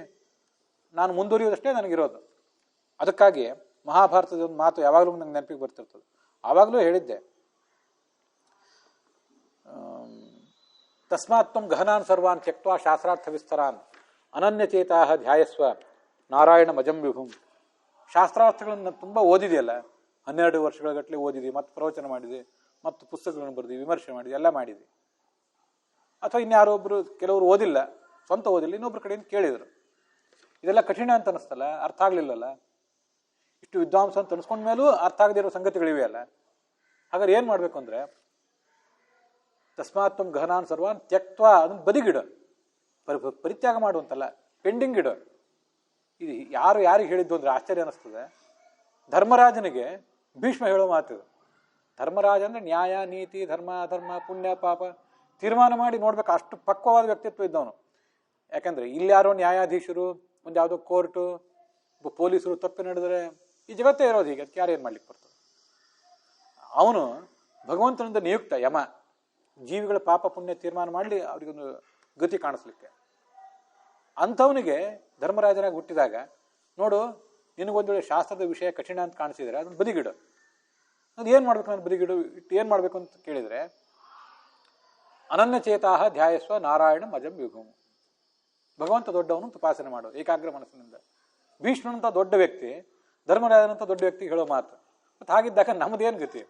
ನಾನು ಮುಂದುವರಿಯೋದಷ್ಟೇ ನನಗಿರೋದು. ಅದಕ್ಕಾಗಿ ಮಹಾಭಾರತದ ಒಂದು ಮಾತು ಯಾವಾಗಲೂ ನಂಗೆ ನೆನಪಿಗೆ ಬರ್ತಿರ್ತದೆ. ಆವಾಗಲೂ ಹೇಳಿದ್ದೆ, ತಸ್ಮಾತ್ ತ್ವಂ ಗಹನಾನ್ ಸರ್ವಾನ್ ತ್ಯಕ್ತ್ವಾ ಶಾಸ್ತ್ರಾರ್ಥ ವಿಸ್ತರಾನ್ ಅನನ್ಯಚೇತಾ ಧ್ಯಾಯಸ್ವ ನಾರಾಯಣ ಮಜಂ ವಿಭುಂ. ಶಾಸ್ತ್ರಾರ್ಥಗಳನ್ನು ತುಂಬ ಓದಿದೆಯಲ್ಲ, 12 ವರ್ಷಗಳ ಗಟ್ಟಲೆ ಓದಿದೆ, ಮತ್ತು ಪ್ರವಚನ ಮಾಡಿದೆ, ಮತ್ತು ಪುಸ್ತಕಗಳನ್ನು ಬರೆದಿ, ವಿಮರ್ಶೆ ಮಾಡಿದೆ, ಎಲ್ಲ ಮಾಡಿದೆ. ಅಥವಾ ಇನ್ಯಾರೋ ಒಬ್ಬರು, ಕೆಲವರು ಓದಿಲ್ಲ, ಸ್ವಂತ ಓದಿಲ್ಲ, ಇನ್ನೊಬ್ಬರ ಕಡೆಯಿಂದ ಕೇಳಿದರು. ಇದೆಲ್ಲ ಕಠಿಣ ಅಂತ ಅನಿಸ್ತಲ್ಲ, ಅರ್ಥ ಆಗಲಿಲ್ಲಲ್ಲ, ಇಷ್ಟು ವಿದ್ವಾಂಸ ಅಂತ ಅನಿಸ್ಕೊಂಡ ಮೇಲೂ ಅರ್ಥ ಆಗದೇ ಇರೋ ಸಂಗತಿಗಳಿವೆ ಅಲ್ಲ. ಹಾಗಾದ್ರೆ ಏನು ಮಾಡಬೇಕು ಅಂದರೆ, ತಸ್ಮಾತ್ ತ್ವಂ ಗಹನಾನ್ ಸರ್ವಾನ್ ತ್ಯಕ್ತ್ವಾ, ಅದನ್ನು ಬದಿಗಿಡು, ಪರಿತ್ಯಾಗ ಮಾಡುವಂತಲ್ಲ, ಪೆಂಡಿಂಗ್ ಇಡು. ಇದು ಯಾರಿಗೆ ಹೇಳಿದ್ದು ಅಂದರೆ ಆಶ್ಚರ್ಯ ಅನ್ನಿಸ್ತದೆ. ಧರ್ಮರಾಜನಿಗೆ ಭೀಷ್ಮ ಹೇಳೋ ಮಾತು. ಧರ್ಮರಾಜ ಅಂದರೆ ನ್ಯಾಯ, ನೀತಿ, ಧರ್ಮ, ಅಧರ್ಮ, ಪುಣ್ಯ, ಪಾಪ ತೀರ್ಮಾನ ಮಾಡಿ ನೋಡ್ಬೇಕು, ಅಷ್ಟು ಪಕ್ವವಾದ ವ್ಯಕ್ತಿತ್ವ ಇದ್ದವನು. ಯಾಕಂದ್ರೆ ಇಲ್ಲಿ ಯಾರೋ ನ್ಯಾಯಾಧೀಶರು, ಒಂದು ಯಾವುದೋ ಕೋರ್ಟು, ಪೊಲೀಸರು ತಪ್ಪು ನಡೆದರೆ ಈ ಜಗತ್ತೇ ಇರೋದು ಹೀಗೆ, ಅದಕ್ಕೆ ಯಾರು ಏನು ಮಾಡ್ಲಿಕ್ಕೆ ಬರ್ತದೆ. ಅವನು ಭಗವಂತನಿಂದ ನಿಯುಕ್ತ ಯಮ, ಜೀವಿಗಳ ಪಾಪ ಪುಣ್ಯ ತೀರ್ಮಾನ ಮಾಡಲಿ ಅವರಿಗೊಂದು ಗತಿ ಕಾಣಿಸ್ಲಿಕ್ಕೆ. ಅಂಥವನಿಗೆ ಧರ್ಮರಾಜನಾಗಿ ಹುಟ್ಟಿದಾಗ, ನೋಡು ನಿನಗೊಂದು ವೇಳೆ ಶಾಸ್ತ್ರದ ವಿಷಯ ಕಠಿಣ ಅಂತ ಕಾಣಿಸಿದರೆ ಅದನ್ನು ಬದಿಗಿಡು. ಅದು ಏನು ಮಾಡ್ಬೇಕು, ನಾನು ಬದಿಗಿಡು ಇಟ್ಟು ಏನು ಮಾಡಬೇಕು ಅಂತ ಕೇಳಿದರೆ, ಅನನ್ಯಚೇತಾ ಧ್ಯಾಯಸ್ವ ನಾರಾಯಣ ಮಜಂ ವಿಭುಂ. ಭಗವಂತ ದೊಡ್ಡವನು ತಪಾಸಣೆ ಮಾಡು ಏಕಾಗ್ರ ಮನಸ್ಸಿನಿಂದ. ಭೀಷ್ಮನಂತ ದೊಡ್ಡ ವ್ಯಕ್ತಿ, ಧರ್ಮರಾಜನಂತ ದೊಡ್ಡ ವ್ಯಕ್ತಿ ಹೇಳೋ ಮಾತು. ಮತ್ತು ಹಾಗಿದ್ದಾಗ ನಮ್ಮದೇನು ಗತಿ?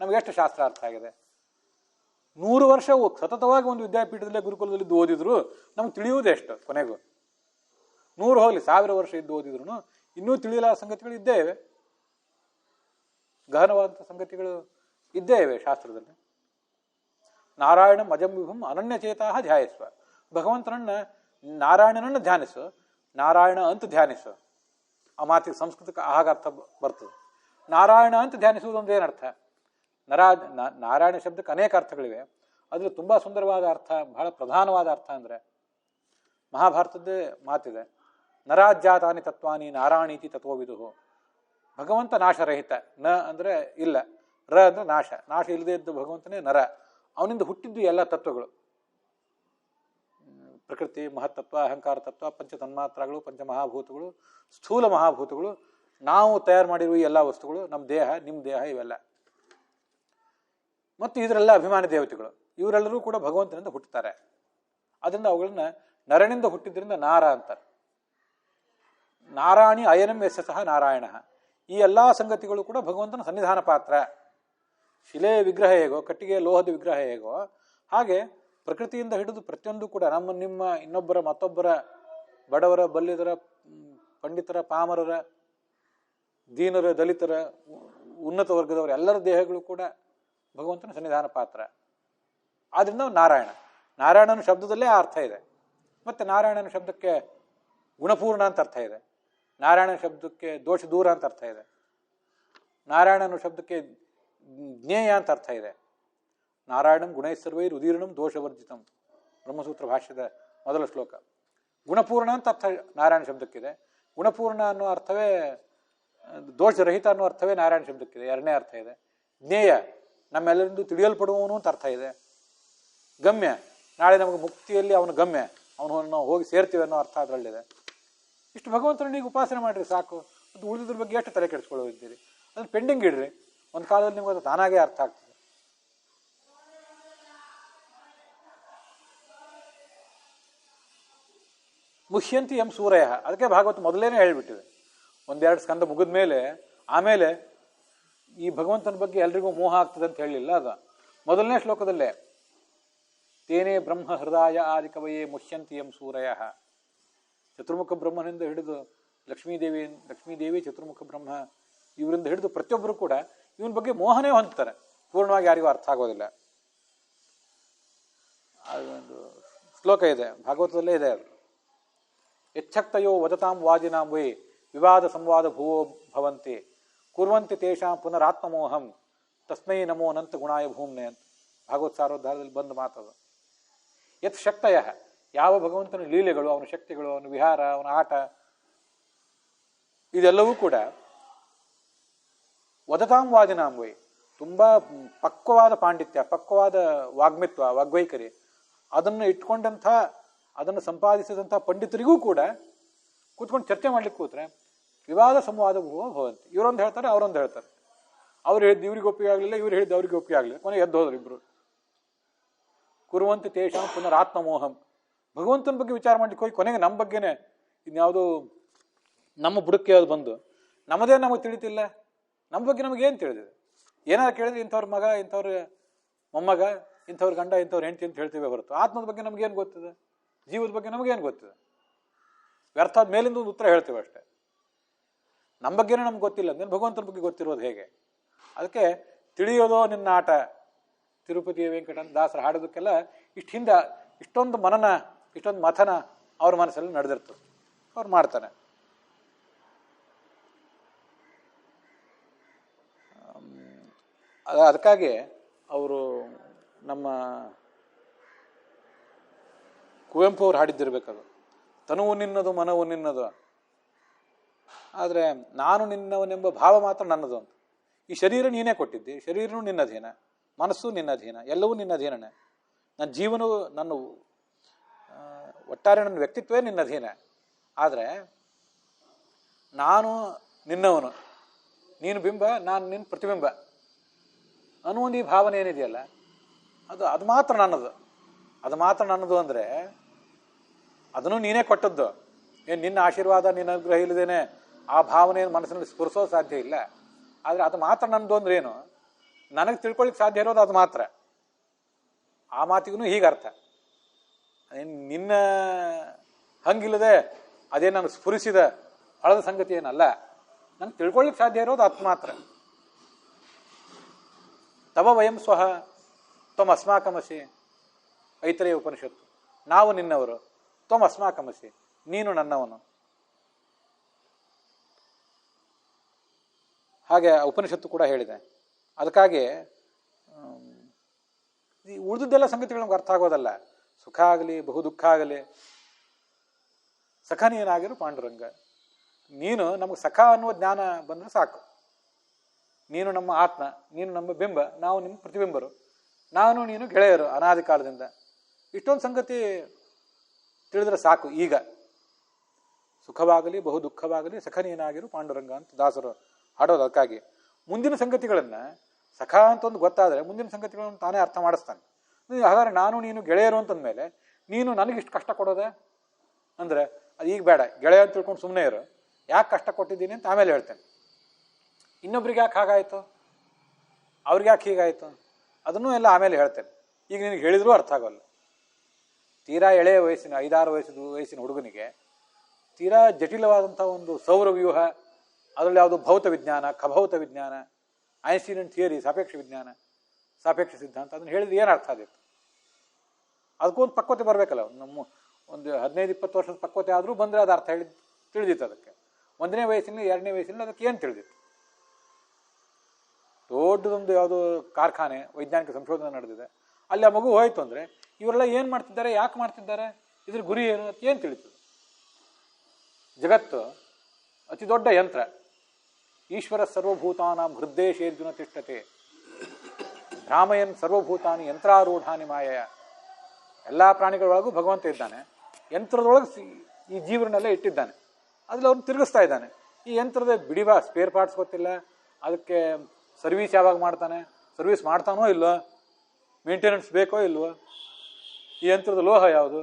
ನಮಗೆ ಎಷ್ಟು ಶಾಸ್ತ್ರ ಅರ್ಥ ಆಗಿದೆ? 100 ವರ್ಷ ಸತತವಾಗಿ ಒಂದು ವಿದ್ಯಾಪೀಠದಲ್ಲೇ ಗುರುಕುಲದಲ್ಲಿ ಇದ್ದು ಓದಿದ್ರು ನಮ್ಗೆ ತಿಳಿಯುವುದೇ ಎಷ್ಟು? ಕೊನೆಗೂ 100 ಹೋಗಲಿ 1000 ವರ್ಷ ಇದ್ದು ಓದಿದ್ರು ಇನ್ನೂ ತಿಳಿಯಲಾದ ಸಂಗತಿಗಳು ಇದ್ದೇ ಇವೆ, ಗಹನವಾದಂಥ ಸಂಗತಿಗಳು ಇದ್ದೇ ಇವೆ ಶಾಸ್ತ್ರದಲ್ಲಿ. ನಾರಾಯಣ ಮಜಂ ವಿಭುಂ ಅನನ್ಯಚೇತಾ ಧ್ಯಾಯಸ್ವ. ಭಗವಂತನನ್ನ, ನಾರಾಯಣನನ್ನು ಧ್ಯಾನಿಸು, ನಾರಾಯಣ ಅಂತ ಧ್ಯಾನಿಸು. ಆ ಮಾತಿಗೆ ಸಂಸ್ಕೃತಕ್ಕೆ ಆಗ ಅರ್ಥ ಬರ್ತದೆ. ನಾರಾಯಣ ಅಂತ ಧ್ಯಾನಿಸುವುದು ಒಂದು ಏನರ್ಥ? ನಾರಾಯಣ ಶಬ್ದಕ್ಕೆ ಅನೇಕ ಅರ್ಥಗಳಿವೆ. ಅದ್ರಲ್ಲಿ ತುಂಬಾ ಸುಂದರವಾದ ಅರ್ಥ, ಬಹಳ ಪ್ರಧಾನವಾದ ಅರ್ಥ ಅಂದರೆ ಮಹಾಭಾರತದ್ದೇ ಮಾತಿದೆ, ನರಾಜ್ಯಾತಾನಿ ತತ್ವಾನಿ ನಾರಾಯಣೀತಿ ತತ್ವವಿದು. ಭಗವಂತ ನಾಶರಹಿತ. ನ ಅಂದರೆ ಇಲ್ಲ, ರ ಅಂದರೆ ನಾಶ, ನಾಶ ಇಲ್ಲದೆ ಇದ್ದ ಭಗವಂತನೇ ನರ. ಅವನಿಂದ ಹುಟ್ಟಿದ್ದು ಎಲ್ಲ ತತ್ವಗಳು, ಪ್ರಕೃತಿ, ಮಹತ್ತತ್ವ, ಅಹಂಕಾರ ತತ್ವ, ಪಂಚ ತನ್ಮಾತ್ರಗಳು, ಪಂಚಮಹಾಭೂತಗಳು, ಸ್ಥೂಲ ಮಹಾಭೂತಗಳು, ನಾವು ತಯಾರು ಮಾಡಿರುವ ಈ ಎಲ್ಲ ವಸ್ತುಗಳು, ನಮ್ಮ ದೇಹ, ನಿಮ್ಮ ದೇಹ, ಇವೆಲ್ಲ. ಮತ್ತು ಇದರೆಲ್ಲ ಅಭಿಮಾನಿ ದೇವತೆಗಳು. ಇವರೆಲ್ಲರೂ ಕೂಡ ಭಗವಂತನಿಂದ ಹುಟ್ಟುತ್ತಾರೆ. ಅದರಿಂದ ಅವುಗಳನ್ನ ನರನಿಂದ ಹುಟ್ಟಿದ್ರಿಂದ ನಾರ ಅಂತಾರೆ. ನಾರಾಯಣಿ ಅಯನಂ ಯಸ್ಯ ಸಹ ನಾರಾಯಣ. ಈ ಎಲ್ಲ ಸಂಗತಿಗಳು ಕೂಡ ಭಗವಂತನ ಸನ್ನಿಧಾನ ಪಾತ್ರ. ಶಿಲೆಯ ವಿಗ್ರಹ ಹೇಗೋ, ಕಟ್ಟಿಗೆ ಲೋಹದ ವಿಗ್ರಹ ಹೇಗೋ, ಹಾಗೆ ಪ್ರಕೃತಿಯಿಂದ ಹಿಡಿದು ಪ್ರತಿಯೊಂದು ಕೂಡ ನಮ್ಮ, ನಿಮ್ಮ, ಇನ್ನೊಬ್ಬರ, ಮತ್ತೊಬ್ಬರ, ಬಡವರ, ಬಲ್ಲಿದರ, ಪಂಡಿತರ, ಪಾಮರರ, ದೀನರ, ದಲಿತರ, ಉನ್ನತ ವರ್ಗದವರ ಎಲ್ಲರ ದೇಹಗಳು ಕೂಡ ಭಗವಂತನ ಸನ್ನಿಧಾನ ಪಾತ್ರ. ಆದ್ರಿಂದ ನಾರಾಯಣ. ನಾರಾಯಣನ ಶಬ್ದದಲ್ಲೇ ಆ ಅರ್ಥ ಇದೆ. ಮತ್ತೆ ನಾರಾಯಣನ ಶಬ್ದಕ್ಕೆ ಗುಣಪೂರ್ಣ ಅಂತ ಅರ್ಥ ಇದೆ. ನಾರಾಯಣನ ಶಬ್ದಕ್ಕೆ ದೋಷ ದೂರ ಅಂತ ಅರ್ಥ ಇದೆ. ನಾರಾಯಣನ ಶಬ್ದಕ್ಕೆ ಜ್ಞೇಯ ಅಂತ ಅರ್ಥ ಇದೆ. ನಾರಾಯಣಂ ಗುಣೈಸರ್ವೈರ್ ಉದೀರ್ಣಂ ದೋಷವರ್ಜಿತಂ, ಬ್ರಹ್ಮಸೂತ್ರ ಭಾಷ್ಯದ ಮೊದಲ ಶ್ಲೋಕ. ಗುಣಪೂರ್ಣ ಅಂತ ಅರ್ಥ ನಾರಾಯಣ ಶಬ್ದಕ್ಕಿದೆ. ಗುಣಪೂರ್ಣ ಅನ್ನೋ ಅರ್ಥವೇ, ದೋಷರಹಿತ ಅನ್ನೋ ಅರ್ಥವೇ ನಾರಾಯಣ ಶಬ್ದಕ್ಕಿದೆ. ಎರಡನೇ ಅರ್ಥ ಇದೆ. ಜ್ಞೇಯ, ನಮ್ಮೆಲ್ಲರಿಂದ ತಿಳಿಯಲ್ಪಡುವವನು ಅಂತ ಅರ್ಥ ಇದೆ. ಗಮ್ಯ, ನಾಳೆ ನಮಗೆ ಮುಕ್ತಿಯಲ್ಲಿ ಅವನು ಗಮ್ಯ, ಅವನು ನಾವು ಹೋಗಿ ಸೇರ್ತೀವಿ ಅನ್ನೋ ಅರ್ಥ ಅದರಲ್ಲಿದೆ. ಇಷ್ಟು ಭಗವಂತನ ಈಗ ಉಪಾಸನೆ ಮಾಡಿರಿ ಸಾಕು. ಅದು ಉಳಿದ್ರ ಬಗ್ಗೆ ಎಷ್ಟು ತಲೆ ಕೆಡಿಸ್ಕೊಳ್ಳೋದಿದ್ದೀರಿ? ಅದನ್ನು ಪೆಂಡಿಂಗ್ ಇಡ್ರಿ. ಒಂದು ಕಾಲದಲ್ಲಿ ನಿಮ್ಗೆ ಅದು ತಾನಾಗೇ ಅರ್ಥ ಆಗ್ತದೆ. ಮುಹ್ಯಂತಿ ಎಂ ಸೂರಯ. ಅದಕ್ಕೆ ಭಾಗವತ ಮೊದಲೇನೆ ಹೇಳ್ಬಿಟ್ಟಿದೆ. 1-2 ಸ್ಕಂದ ಮುಗಿದ ಮೇಲೆ, ಆಮೇಲೆ ಈ ಭಗವಂತನ ಬಗ್ಗೆ ಎಲ್ರಿಗೂ ಮೋಹ ಆಗ್ತದೆ ಅಂತ ಹೇಳಲಿಲ್ಲ. ಅದ ಮೊದಲನೇ ಶ್ಲೋಕದಲ್ಲೇ ತೇನೇ ಬ್ರಹ್ಮ ಹೃದಯ ಆದಿಕವಯೇ ಮುಹ್ಯಂತಿ ಎಂ ಸೂರಯ. ಚತುರ್ಮುಖ ಬ್ರಹ್ಮನಿಂದ ಹಿಡಿದು ಲಕ್ಷ್ಮೀದೇವಿ, ಚತುರ್ಮುಖ ಬ್ರಹ್ಮ, ಇವರಿಂದ ಹಿಡಿದು ಪ್ರತಿಯೊಬ್ಬರು ಕೂಡ ಇವನ ಬಗ್ಗೆ ಮೋಹನೇ ಹೊಂದ್ತಾರೆ. ಪೂರ್ಣವಾಗಿ ಯಾರಿಗೂ ಅರ್ಥ ಆಗೋದಿಲ್ಲ. ಅದೊಂದು ಶ್ಲೋಕ ಇದೆ, ಭಾಗವತದಲ್ಲೇ ಇದೆ ಅದು. ಯಚ್ಛಕ್ತಯೋ ವದತಾಂ ವಾಜಿನಾಂ ವೈ ವಿವಾದ ಸಂವಾದ ಭುವೋ ಭವಂತಿ ಕುರ್ವಂತಿ ತೇಷಾಂ ಪುನರಾತ್ಮಮೋಹಂ ತಸ್ಮೈ ನಮೋ ಅನಂತ ಗುಣಾಯ ಭೂಮ್ನೆ ಅಂತ ಭಾಗವತ್ ಸಾರೋದ್ಧಾರದಲ್ಲಿ ಬಂದ ಮಾತದು. ಯತ್ ಶಕ್ತಯ, ಯಾವ ಭಗವಂತನ ಲೀಲೆಗಳು, ಅವನ ಶಕ್ತಿಗಳು, ಅವನ ವಿಹಾರ, ಅವನ ಆಟ, ಇದೆಲ್ಲವೂ ಕೂಡ ವದತಾಂ ವಾದಿನಾಂ ವೈ, ತುಂಬಾ ಪಕ್ವವಾದ ಪಾಂಡಿತ್ಯ, ಪಕ್ವವಾದ ವಾಗ್ಮಿತ್ವ, ವಾಗ್ವೈಖರಿ, ಅದನ್ನು ಇಟ್ಕೊಂಡಂಥ ಅದನ್ನು ಸಂಪಾದಿಸಿದಂಥ ಪಂಡಿತರಿಗೂ ಕೂಡ ಕೂತ್ಕೊಂಡು ಚರ್ಚೆ ಮಾಡ್ಲಿಕ್ಕೆ ಕೂತ್ರೆ ವಿವಾದ ಸಂವಾದ ಭವಂತಿ. ಇವರೊಂದು ಹೇಳ್ತಾರೆ, ಅವರೊಂದು ಹೇಳ್ತಾರೆ. ಅವ್ರು ಹೇಳಿದ್ದು ಇವ್ರಿಗೆ ಒಪ್ಪಿಗೆ ಆಗಲಿಲ್ಲ, ಇವ್ರು ಹೇಳಿದ್ದು ಅವ್ರಿಗೆ ಒಪ್ಪಿಗೆ ಆಗಲಿಲ್ಲ. ಕೊನೆಗೆ ಎದ್ದು ಹೋದ್ರು ಇಬ್ರು. ಕುರುವಂತೆ ತೇಷಾಂ ಪುನರಾತ್ಮಮೋಹಂ. ಭಗವಂತನ ಬಗ್ಗೆ ವಿಚಾರ ಮಾಡ್ಲಿಕ್ಕೆ ಹೋಗಿ ಕೊನೆಗೆ ನಮ್ಮ ಬಗ್ಗೆನೆ ಇನ್ಯಾವುದು ನಮ್ಮ ಬುಡಕ್ಕೆ ಅದು ಬಂದು ನಮ್ಮದೇ ನಮಗೆ ತಿಳಿತಿಲ್ಲ. ನಮ್ಮ ಬಗ್ಗೆ ನಮಗೇನು ತಿಳಿದಿದೆ? ಏನಾದ್ರು ಕೇಳಿದ್ರೆ ಇಂಥವ್ರ ಮಗ, ಇಂಥವ್ರ ಮೊಮ್ಮಗ, ಇಂಥವ್ರ ಗಂಡ, ಇಂಥವ್ರ ಹೆಂಡತಿ ಅಂತ ಹೇಳ್ತೀವಿ ಹೊರತು ಆತ್ಮದ ಬಗ್ಗೆ ನಮಗೇನು ಗೊತ್ತಿದೆ? ಜೀವದ ಬಗ್ಗೆ ನಮಗೇನು ಗೊತ್ತಿದೆ? ವ್ಯರ್ಥ ಆದ ಮೇಲಿಂದ ಒಂದು ಉತ್ತರ ಹೇಳ್ತೇವೆ ಅಷ್ಟೇ. ನಮ್ಮ ಬಗ್ಗೆನೇ ನಮ್ಗೆ ಗೊತ್ತಿಲ್ಲ ಅಂದ್ರೆ ಭಗವಂತನ ಬಗ್ಗೆ ಗೊತ್ತಿರೋದು ಹೇಗೆ? ಅದಕ್ಕೆ ತಿಳಿಯೋದೋ ನಿನ್ನ ಆಟ, ತಿರುಪತಿ ವೆಂಕಟ ದಾಸರ ಹಾಡೋದಕ್ಕೆಲ್ಲ ಹಿಂದೆ ಇಷ್ಟೊಂದು ಮನನ, ಇಷ್ಟೊಂದು ಮಥನ ಅವ್ರ ಮನಸ್ಸಲ್ಲಿ ನಡೆದಿರ್ತದೆ. ಅವ್ರು ಮಾಡ್ತಾನೆ. ಅದಕ್ಕಾಗಿ ಅವರು ನಮ್ಮ ಕುವೆಂಪು ಅವ್ರು ಹಾಡಿದ್ದಿರ್ಬೇಕದು, ತನುವು ನಿನ್ನದು ಮನವು ನಿನ್ನದು, ಆದರೆ ನಾನು ನಿನ್ನವನೆಂಬ ಭಾವ ಮಾತ್ರ ನನ್ನದು ಅಂತ. ಈ ಶರೀರ ನೀನೇ ಕೊಟ್ಟಿದ್ದಿ, ಶರೀರನೂ ನಿನ್ನಧೀನ, ಮನಸ್ಸು ನಿನ್ನಧೀನ, ಎಲ್ಲವೂ ನಿನ್ನಧೀನನೇ. ನನ್ನ ಜೀವನವು, ನನ್ನ ಒಟ್ಟಾರೆ ನನ್ನ ವ್ಯಕ್ತಿತ್ವವೇ ನಿನ್ನಧೀನ. ಆದರೆ ನಾನು ನಿನ್ನವನು, ನೀನು ಬಿಂಬ, ನಾನು ನಿನ್ನ ಪ್ರತಿಬಿಂಬ ಅನ್ನುವಂದು ಈ ಭಾವನೆ ಏನಿದೆಯಲ್ಲ, ಅದು ಮಾತ್ರ ನನ್ನದು. ಅದು ಮಾತ್ರ ನನ್ನದು ಅಂದರೆ ಅದನ್ನು ನೀನೇ ಕೊಟ್ಟದ್ದು. ಏನು ನಿನ್ನ ಆಶೀರ್ವಾದ, ನಿನ್ನ ಅನುಗ್ರಹ ಇಲ್ಲದೇನೆ ಆ ಭಾವನೆಯನ್ನು ಮನಸ್ಸಿನಲ್ಲಿ ಸ್ಫುರಿಸೋದು ಸಾಧ್ಯ ಇಲ್ಲ. ಆದರೆ ಅದು ಮಾತ್ರ ನನ್ನದು ಅಂದ್ರೆ ಏನು? ನನಗೆ ತಿಳ್ಕೊಳ್ಳಿಕ್ಕೆ ಸಾಧ್ಯ ಇರೋದು ಅದು ಮಾತ್ರ. ಆ ಮಾತಿಗೂ ಹೀಗೆ ಅರ್ಥ. ನಿನ್ನ ಹಂಗಿಲ್ಲದೆ ಅದೇ ನಾನು ಸ್ಫುರಿಸಿದ ಹಳದ ಸಂಗತಿ ಏನಲ್ಲ. ನಂಗೆ ತಿಳ್ಕೊಳ್ಳಿಕ್ಕೆ ಸಾಧ್ಯ ಇರೋದು ಅದು ಮಾತ್ರ. ತವ ವಯಂ ಸ್ವಹ ತ್ವಮ್ ಅಸ್ಮಾಕಮಸಿ, ಐತರೇಯ ಉಪನಿಷತ್ತು. ನಾವು ನಿನ್ನವರು, ತ್ವಮ್ ಅಸ್ಮಾಕಮಸಿ, ನೀನು ನನ್ನವನು. ಹಾಗೆ ಉಪನಿಷತ್ತು ಕೂಡ ಹೇಳಿದೆ. ಅದಕ್ಕಾಗಿ ಈ ಉಳಿದದ್ದೆಲ್ಲ ಸಂಗತಿಗಳು ನಮ್ಗೆ ಅರ್ಥ ಆಗೋದಲ್ಲ. ಸುಖ ಆಗಲಿ, ಬಹು ದುಃಖ ಆಗಲಿ, ಸಖ ನೀನಾಗಿರು ಪಾಂಡುರಂಗ. ನೀನು ನಮಗೆ ಸಖ ಅನ್ನುವ ಜ್ಞಾನ ಬಂದರೆ ಸಾಕು. ನೀನು ನಮ್ಮ ಆತ್ಮ, ನೀನು ನಮ್ಮ ಬಿಂಬ, ನಾವು ನಿಮ್ಮ ಪ್ರತಿಬಿಂಬರು, ನಾನು ನೀನು ಗೆಳೆಯರು ಅನಾದಿ ಕಾಲದಿಂದ. ಇಷ್ಟೊಂದು ಸಂಗತಿ ತಿಳಿದ್ರೆ ಸಾಕು. ಈಗ ಸುಖವಾಗಲಿ, ಬಹು ದುಃಖವಾಗಲಿ, ಸಖ ನೀನಾಗಿರು ಪಾಂಡುರಂಗ ಅಂತ ದಾಸರು ಹಾಡೋದು. ಅದಕ್ಕಾಗಿ ಮುಂದಿನ ಸಂಗತಿಗಳನ್ನು ಸಖ ಅಂತ ಒಂದು ಗೊತ್ತಾದರೆ ಮುಂದಿನ ಸಂಗತಿಗಳನ್ನು ತಾನೇ ಅರ್ಥ ಮಾಡಿಸ್ತಾನೆ. ಹಾಗಾದ್ರೆ ನಾನು ನೀನು ಗೆಳೆಯರು ಅಂತಂದಮೇಲೆ ನೀನು ನನಗಿಷ್ಟು ಕಷ್ಟ ಕೊಡೋದೆ ಅಂದರೆ ಅದು ಈಗ ಬೇಡ, ಗೆಳೆಯ ಅಂತ ತಿಳ್ಕೊಂಡು ಸುಮ್ಮನೆ ಇರು. ಯಾಕೆ ಕಷ್ಟ ಕೊಟ್ಟಿದ್ದೀನಿ ಅಂತ ಆಮೇಲೆ ಹೇಳ್ತೇನೆ. ಇನ್ನೊಬ್ರಿಗೆ ಯಾಕೆ ಹಾಗಾಯಿತು, ಅವ್ರಿಗೆ ಯಾಕೆ ಹೀಗಾಯಿತು, ಅದನ್ನೂ ಎಲ್ಲ ಆಮೇಲೆ ಹೇಳ್ತೇನೆ. ಈಗ ನಿನಗೆ ಹೇಳಿದ್ರೂ ಅರ್ಥ ಆಗೋಲ್ಲ. ತೀರಾ ಎಳೆಯ ವಯಸ್ಸಿನ 5-6 ವಯಸ್ಸಿನ ಹುಡುಗನಿಗೆ ತೀರಾ ಜಟಿಲವಾದಂಥ ಒಂದು ಸೌರವ್ಯೂಹ, ಅದರಲ್ಲಿ ಯಾವುದು ಭೌತ ವಿಜ್ಞಾನ, ಖಭೌತ ವಿಜ್ಞಾನ, ಐನ್ಸ್ಟೀನ್ ಥಿಯರಿ, ಸಾಪೇಕ್ಷ ವಿಜ್ಞಾನ, ಸಾಪೇಕ್ಷ ಸಿದ್ಧಾಂತ, ಅದನ್ನು ಹೇಳಿದ್ರೆ ಏನು ಅರ್ಥ ಆದಿತ್ತು? ಅದಕ್ಕೊಂದು ಪಕ್ವತೆ ಬರಬೇಕಲ್ಲ. ನಮ್ಮ ಒಂದು 15-20 ವರ್ಷದ ಪಕ್ವತೆ ಆದರೂ ಬಂದರೆ ಅದು ಅರ್ಥ ತಿಳಿದಿತ್ತು. ಅದಕ್ಕೆ 1ನೇ ವಯಸ್ಸಿನಲ್ಲಿ 2ನೇ ವಯಸ್ಸಿನಲ್ಲಿ ಅದಕ್ಕೆ ಏನು ತಿಳಿದಿತ್ತು? ದೊಡ್ಡದೊಂದು ಯಾವುದೋ ಕಾರ್ಖಾನೆ, ವೈಜ್ಞಾನಿಕ ಸಂಶೋಧನೆ ನಡೆದಿದೆ, ಅಲ್ಲಿ ಆ ಮಗು ಹೋಯ್ತು ಅಂದರೆ ಇವರೆಲ್ಲ ಏನು ಮಾಡ್ತಿದ್ದಾರೆ, ಯಾಕೆ ಮಾಡ್ತಿದ್ದಾರೆ, ಇದ್ರ ಗುರಿ ಏನು ಅಂತ ಏನು ತಿಳಿತದೆ? ಜಗತ್ತು ಅತಿ ದೊಡ್ಡ ಯಂತ್ರ. ಈಶ್ವರ ಸರ್ವಭೂತಾನಾಂ ಹೃದ್ದೇಶೇರ್ಜುನ ತಿಷ್ಠತೆ ಭ್ರಾಮಯನ್ ಸರ್ವಭೂತಾನಿ ಯಂತ್ರಾರೂಢಾನಿ ಮಾಯಯ. ಎಲ್ಲ ಪ್ರಾಣಿಗಳೊಳಗೂ ಭಗವಂತ ಇದ್ದಾನೆ, ಯಂತ್ರದೊಳಗೆ ಈ ಜೀವರನ್ನೆಲ್ಲ ಇಟ್ಟಿದ್ದಾನೆ, ಅದ್ರಲ್ಲಿ ಅವ್ರನ್ನ ತಿರುಗಿಸ್ತಾ ಇದ್ದಾನೆ. ಈ ಯಂತ್ರದ ಬಿಡಿಬಾ ಸ್ಪೇರ್ ಪಾರ್ಟ್ಸ್ ಗೊತ್ತಿಲ್ಲ, ಅದಕ್ಕೆ ಸರ್ವಿಸ್ ಯಾವಾಗ ಮಾಡ್ತಾನೆ, ಸರ್ವಿಸ್ ಮಾಡ್ತಾನೋ ಇಲ್ವೋ, ಮೇಂಟೆನೆನ್ಸ್ ಬೇಕೋ ಇಲ್ವೋ, ಈ ಯಂತ್ರದ ಲೋಹ ಯಾವುದು,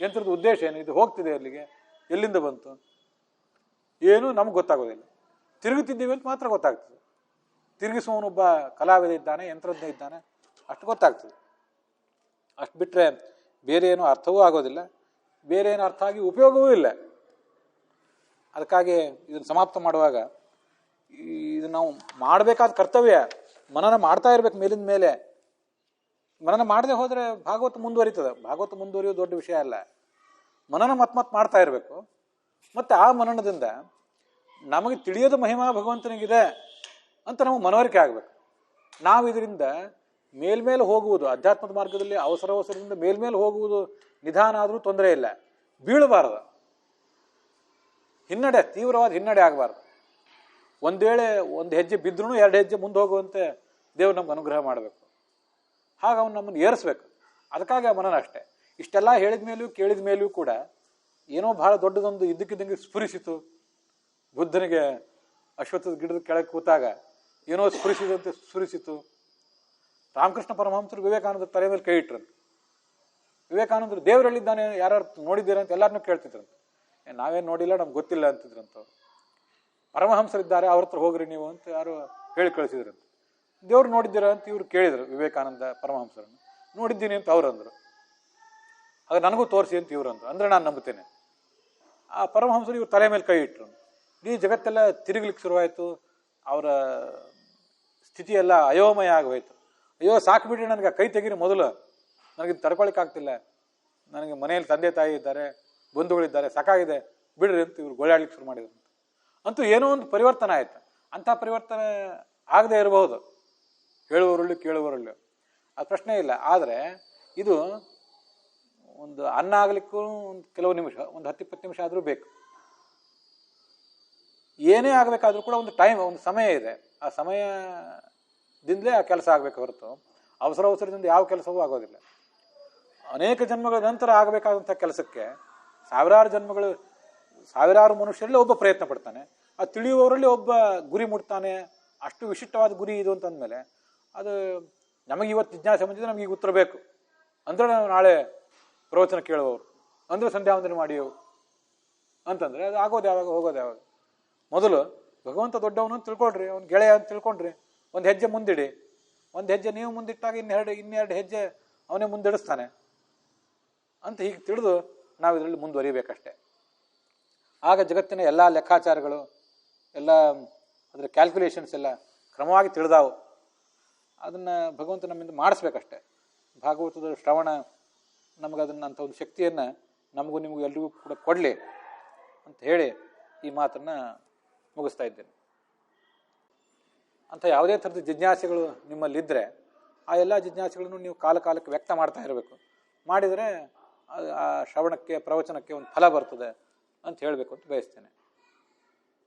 ಯಂತ್ರದ ಉದ್ದೇಶ ಏನು, ಇದು ಹೋಗ್ತಿದೆ ಅಲ್ಲಿಗೆ, ಎಲ್ಲಿಂದ ಬಂತು, ಏನು ನಮ್ಗೆ ಗೊತ್ತಾಗೋದಿಲ್ಲ. ತಿರುಗುತ್ತಿದ್ದೀವಿ ಅಂತ ಮಾತ್ರ ಗೊತ್ತಾಗ್ತದೆ. ತಿರುಗಿಸುವವನೊಬ್ಬ ಕಲಾವಿದ ಇದ್ದಾನೆ, ಯಂತ್ರಜ್ಞ ಇದ್ದಾನೆ, ಅಷ್ಟು ಗೊತ್ತಾಗ್ತದೆ. ಅಷ್ಟು ಬಿಟ್ಟರೆ ಬೇರೆ ಏನು ಅರ್ಥವೂ ಆಗೋದಿಲ್ಲ, ಬೇರೆ ಏನು ಅರ್ಥ ಆಗಿ ಉಪಯೋಗವೂ ಇಲ್ಲ. ಅದಕ್ಕಾಗಿ ಇದನ್ನು ಸಮಾಪ್ತ ಮಾಡುವಾಗ ಇದು ನಾವು ಮಾಡಬೇಕಾದ ಕರ್ತವ್ಯ. ಮನನ ಮಾಡ್ತಾ ಇರ್ಬೇಕು ಮೇಲಿಂದ ಮೇಲೆ. ಮನನ ಮಾಡದೆ ಹೋದರೆ ಭಾಗವತ ಮುಂದುವರಿತದೆ. ಭಾಗವತ ಮುಂದುವರಿಯೋದು ದೊಡ್ಡ ವಿಷಯ ಅಲ್ಲ. ಮನನ ಮತ್ ಮಾಡ್ತಾ ಇರಬೇಕು. ಮತ್ತು ಆ ಮನನದಿಂದ ನಮಗೆ ತಿಳಿಯೋದು ಮಹಿಮಾ ಭಗವಂತನಿಗಿದೆ ಅಂತ ನಮಗೆ ಮನವರಿಕೆ ಆಗಬೇಕು. ನಾವು ಇದರಿಂದ ಮೇಲ್ಮೇಲೆ ಹೋಗುವುದು, ಅಧ್ಯಾತ್ಮದ ಮಾರ್ಗದಲ್ಲಿ ಅವಸರದಿಂದ ಮೇಲ್ಮೇಲೆ ಹೋಗುವುದು ನಿಧಾನ ಆದರೂ ತೊಂದರೆ ಇಲ್ಲ, ಬೀಳಬಾರದು. ಹಿನ್ನಡೆ, ತೀವ್ರವಾದ ಹಿನ್ನಡೆ ಆಗಬಾರ್ದು. ಒಂದು ವೇಳೆ ಒಂದು ಹೆಜ್ಜೆ ಬಿದ್ರೂ 2 ಹೆಜ್ಜೆ ಮುಂದೆ ಹೋಗುವಂತೆ ದೇವರು ನಮ್ಗೆ ಅನುಗ್ರಹ ಮಾಡಬೇಕು. ಹಾಗೆ ಅವನು ನಮ್ಮನ್ನು ಏರಿಸ್ಬೇಕು. ಅದಕ್ಕಾಗಿ ಆ ಮನನ ಅಷ್ಟೇ. ಇಷ್ಟೆಲ್ಲ ಹೇಳಿದ ಮೇಲೂ ಕೇಳಿದ ಮೇಲೂ ಕೂಡ ಏನೋ ಬಹಳ ದೊಡ್ಡದೊಂದು ಇದ್ದಕ್ಕಿದ್ದಂಗೆ ಸ್ಫುರಿಸಿತು. ಬುದ್ಧನಿಗೆ ಅಶ್ವತ್ಥದ ಗಿಡದ ಕೆಳಗೆ ಕೂತಾಗ ಏನೋ ಸ್ಫುರಿಸಿದಂತೆ ಸ್ಫುರಿಸಿತು. ರಾಮಕೃಷ್ಣ ಪರಮಹಂಸರು ವಿವೇಕಾನಂದ ತಲೆ ಮೇಲೆ ಕೈ ಇಟ್ರಂತೆ. ವಿವೇಕಾನಂದರು ದೇವ್ರು ಹೇಳಿದ್ದಾನೆ, ಯಾರು ನೋಡಿದ್ದೀರ ಅಂತ ಎಲ್ಲರನ್ನೂ ಕೇಳ್ತಿದ್ರಂತೆ. ನಾವೇನು ನೋಡಿಲ್ಲ, ನಮ್ಗೆ ಗೊತ್ತಿಲ್ಲ ಅಂತಿದ್ರಂತ. ಪರಮಹಂಸರಿದ್ದಾರೆ, ಅವ್ರ ಹತ್ರ ಹೋಗ್ರಿ ನೀವು ಅಂತ ಯಾರು ಹೇಳಿ ಕಳಿಸಿದ್ರಂತೆ. ದೇವ್ರು ನೋಡಿದ್ದೀರ ಅಂತ ಇವ್ರು ಕೇಳಿದ್ರು ವಿವೇಕಾನಂದ ಪರಮಹಂಸರನ್ನು. ನೋಡಿದ್ದೀನಿ ಅಂತ ಅವ್ರು ಅಂದರು. ಆಗ ನನಗೂ ತೋರಿಸಿ ಅಂತ ಇವ್ರು ಅಂದರು. ಅಂದರೆ ನಾನು ನಂಬುತ್ತೇನೆ. ಆ ಪರಮಹಂಸರು ಇವ್ರು ತಲೆ ಮೇಲೆ ಕೈ ಇಟ್ಟರು. ಇಡೀ ಜಗತ್ತೆಲ್ಲ ತಿರುಗ್ಲಿಕ್ಕೆ ಶುರುವಾಯಿತು. ಅವರ ಸ್ಥಿತಿಯೆಲ್ಲ ಅಯೋಮಯ ಆಗೋಯ್ತು. ಅಯ್ಯೋ ಸಾಕು ನನಗೆ ಕೈ ತೆಗೀರಿ ಮೊದಲು, ನನಗೆ ತಡ್ಕೊಳಿಕ್ಕಾಗ್ತಿಲ್ಲ, ನನಗೆ ಮನೆಯಲ್ಲಿ ತಂದೆ ತಾಯಿ ಇದ್ದಾರೆ, ಬಂಧುಗಳಿದ್ದಾರೆ, ಸಾಕಾಗಿದೆ ಬಿಡ್ರಿ ಅಂತ ಇವ್ರು ಗೋಳಾಡ್ಲಿಕ್ಕೆ ಶುರು ಮಾಡಿದ್ರು. ಅಂತೂ ಏನೋ ಒಂದು ಪರಿವರ್ತನೆ ಆಯ್ತು. ಅಂಥ ಪರಿವರ್ತನೆ ಆಗದೆ ಇರಬಹುದು, ಹೇಳುವವರಲ್ಲೂ ಕೇಳುವವರಲ್ಲೂ, ಅದು ಪ್ರಶ್ನೆ ಇಲ್ಲ. ಆದರೆ ಇದು ಒಂದು ಅನ್ನ ಆಗಲಿಕ್ಕೂ ಒಂದು ಕೆಲವು ನಿಮಿಷ, ಒಂದು 10-20 ನಿಮಿಷ ಆದರೂ ಬೇಕು. ಏನೇ ಆಗಬೇಕಾದ್ರೂ ಕೂಡ ಒಂದು ಟೈಮ್, ಒಂದು ಸಮಯ ಇದೆ. ಆ ಸಮಯದಿಂದಲೇ ಆ ಕೆಲಸ ಆಗಬೇಕು ಹೊರತು ಅವಸರದಿಂದ ಯಾವ ಕೆಲಸವೂ ಆಗೋದಿಲ್ಲ. ಅನೇಕ ಜನ್ಮಗಳ ನಂತರ ಆಗಬೇಕಾದಂಥ ಕೆಲಸಕ್ಕೆ ಸಾವಿರಾರು ಮನುಷ್ಯರಲ್ಲಿ ಒಬ್ಬ ಪ್ರಯತ್ನ ಪಡ್ತಾನೆ. ಆ ತಿಳಿಯುವವರಲ್ಲಿ ಒಬ್ಬ ಗುರಿ ಮುಟ್ತಾನೆ. ಅಷ್ಟು ವಿಶಿಷ್ಟವಾದ ಗುರಿ ಇದು ಅಂತಂದಮೇಲೆ ಅದು ನಮಗೆ ಇವತ್ತು ಜಿಜ್ಞಾಸೆ ಬಂದಿದೆ, ನಮಗೆ ಈಗ ಉತ್ತರ ಬೇಕು ಅಂದರೆ ನಾವು ನಾಳೆ ಪ್ರವಚನ ಕೇಳುವವರು, ಅಂದರೆ ಸಂಧ್ಯಾವಂದನೆ ಮಾಡಿಯವು ಅಂತಂದರೆ ಅದು ಆಗೋದು ಯಾವಾಗ, ಹೋಗೋದು ಯಾವಾಗ? ಮೊದಲು ಭಗವಂತ ದೊಡ್ಡವನು ಅಂತ ತಿಳ್ಕೊಳ್ರಿ, ಅವ್ನ ಗೆಳೆಯ ಅಂತ ತಿಳ್ಕೊಂಡ್ರಿ, ಒಂದು ಹೆಜ್ಜೆ ಮುಂದಿಡಿ. ಒಂದು ಹೆಜ್ಜೆ ನೀವು ಮುಂದಿಟ್ಟಾಗ ಇನ್ನೆರಡು ಹೆಜ್ಜೆ ಅವನೇ ಮುಂದಿಡಿಸ್ತಾನೆ ಅಂತ ಹೀಗೆ ತಿಳಿದು ನಾವು ಇದರಲ್ಲಿ ಮುಂದುವರಿಬೇಕಷ್ಟೆ. ಆಗ ಜಗತ್ತಿನ ಎಲ್ಲ ಲೆಕ್ಕಾಚಾರಗಳು, ಎಲ್ಲ ಅದರ ಕ್ಯಾಲ್ಕುಲೇಷನ್ಸ್ ಎಲ್ಲ ಕ್ರಮವಾಗಿ ತಿಳಿದಾವು. ಅದನ್ನು ಭಗವಂತ ನಮ್ಮಿಂದ ಮಾಡಿಸ್ಬೇಕಷ್ಟೆ. ಭಾಗವತದ ಶ್ರವಣ ನಮಗದನ್ನು ಅಂಥ ಒಂದು ಶಕ್ತಿಯನ್ನು ನಮಗೂ ನಿಮಗೂ ಎಲ್ರಿಗೂ ಕೂಡ ಕೊಡಲಿ ಅಂತ ಹೇಳಿ ಈ ಮಾತನ್ನು ಮುಗಿಸ್ತಾ ಇದ್ದೇನೆ. ಅಂಥ ಯಾವುದೇ ಥರದ ಜಿಜ್ಞಾಸೆಗಳು ನಿಮ್ಮಲ್ಲಿದ್ದರೆ ಆ ಎಲ್ಲ ಜಿಜ್ಞಾಸೆಗಳನ್ನು ನೀವು ಕಾಲಕ್ಕೆ ವ್ಯಕ್ತ ಮಾಡ್ತಾ ಇರಬೇಕು. ಮಾಡಿದರೆ ಆ ಶ್ರವಣಕ್ಕೆ, ಪ್ರವಚನಕ್ಕೆ ಒಂದು ಫಲ ಬರ್ತದೆ ಅಂತ ಹೇಳಬೇಕು ಅಂತ ಬಯಸ್ತೇನೆ.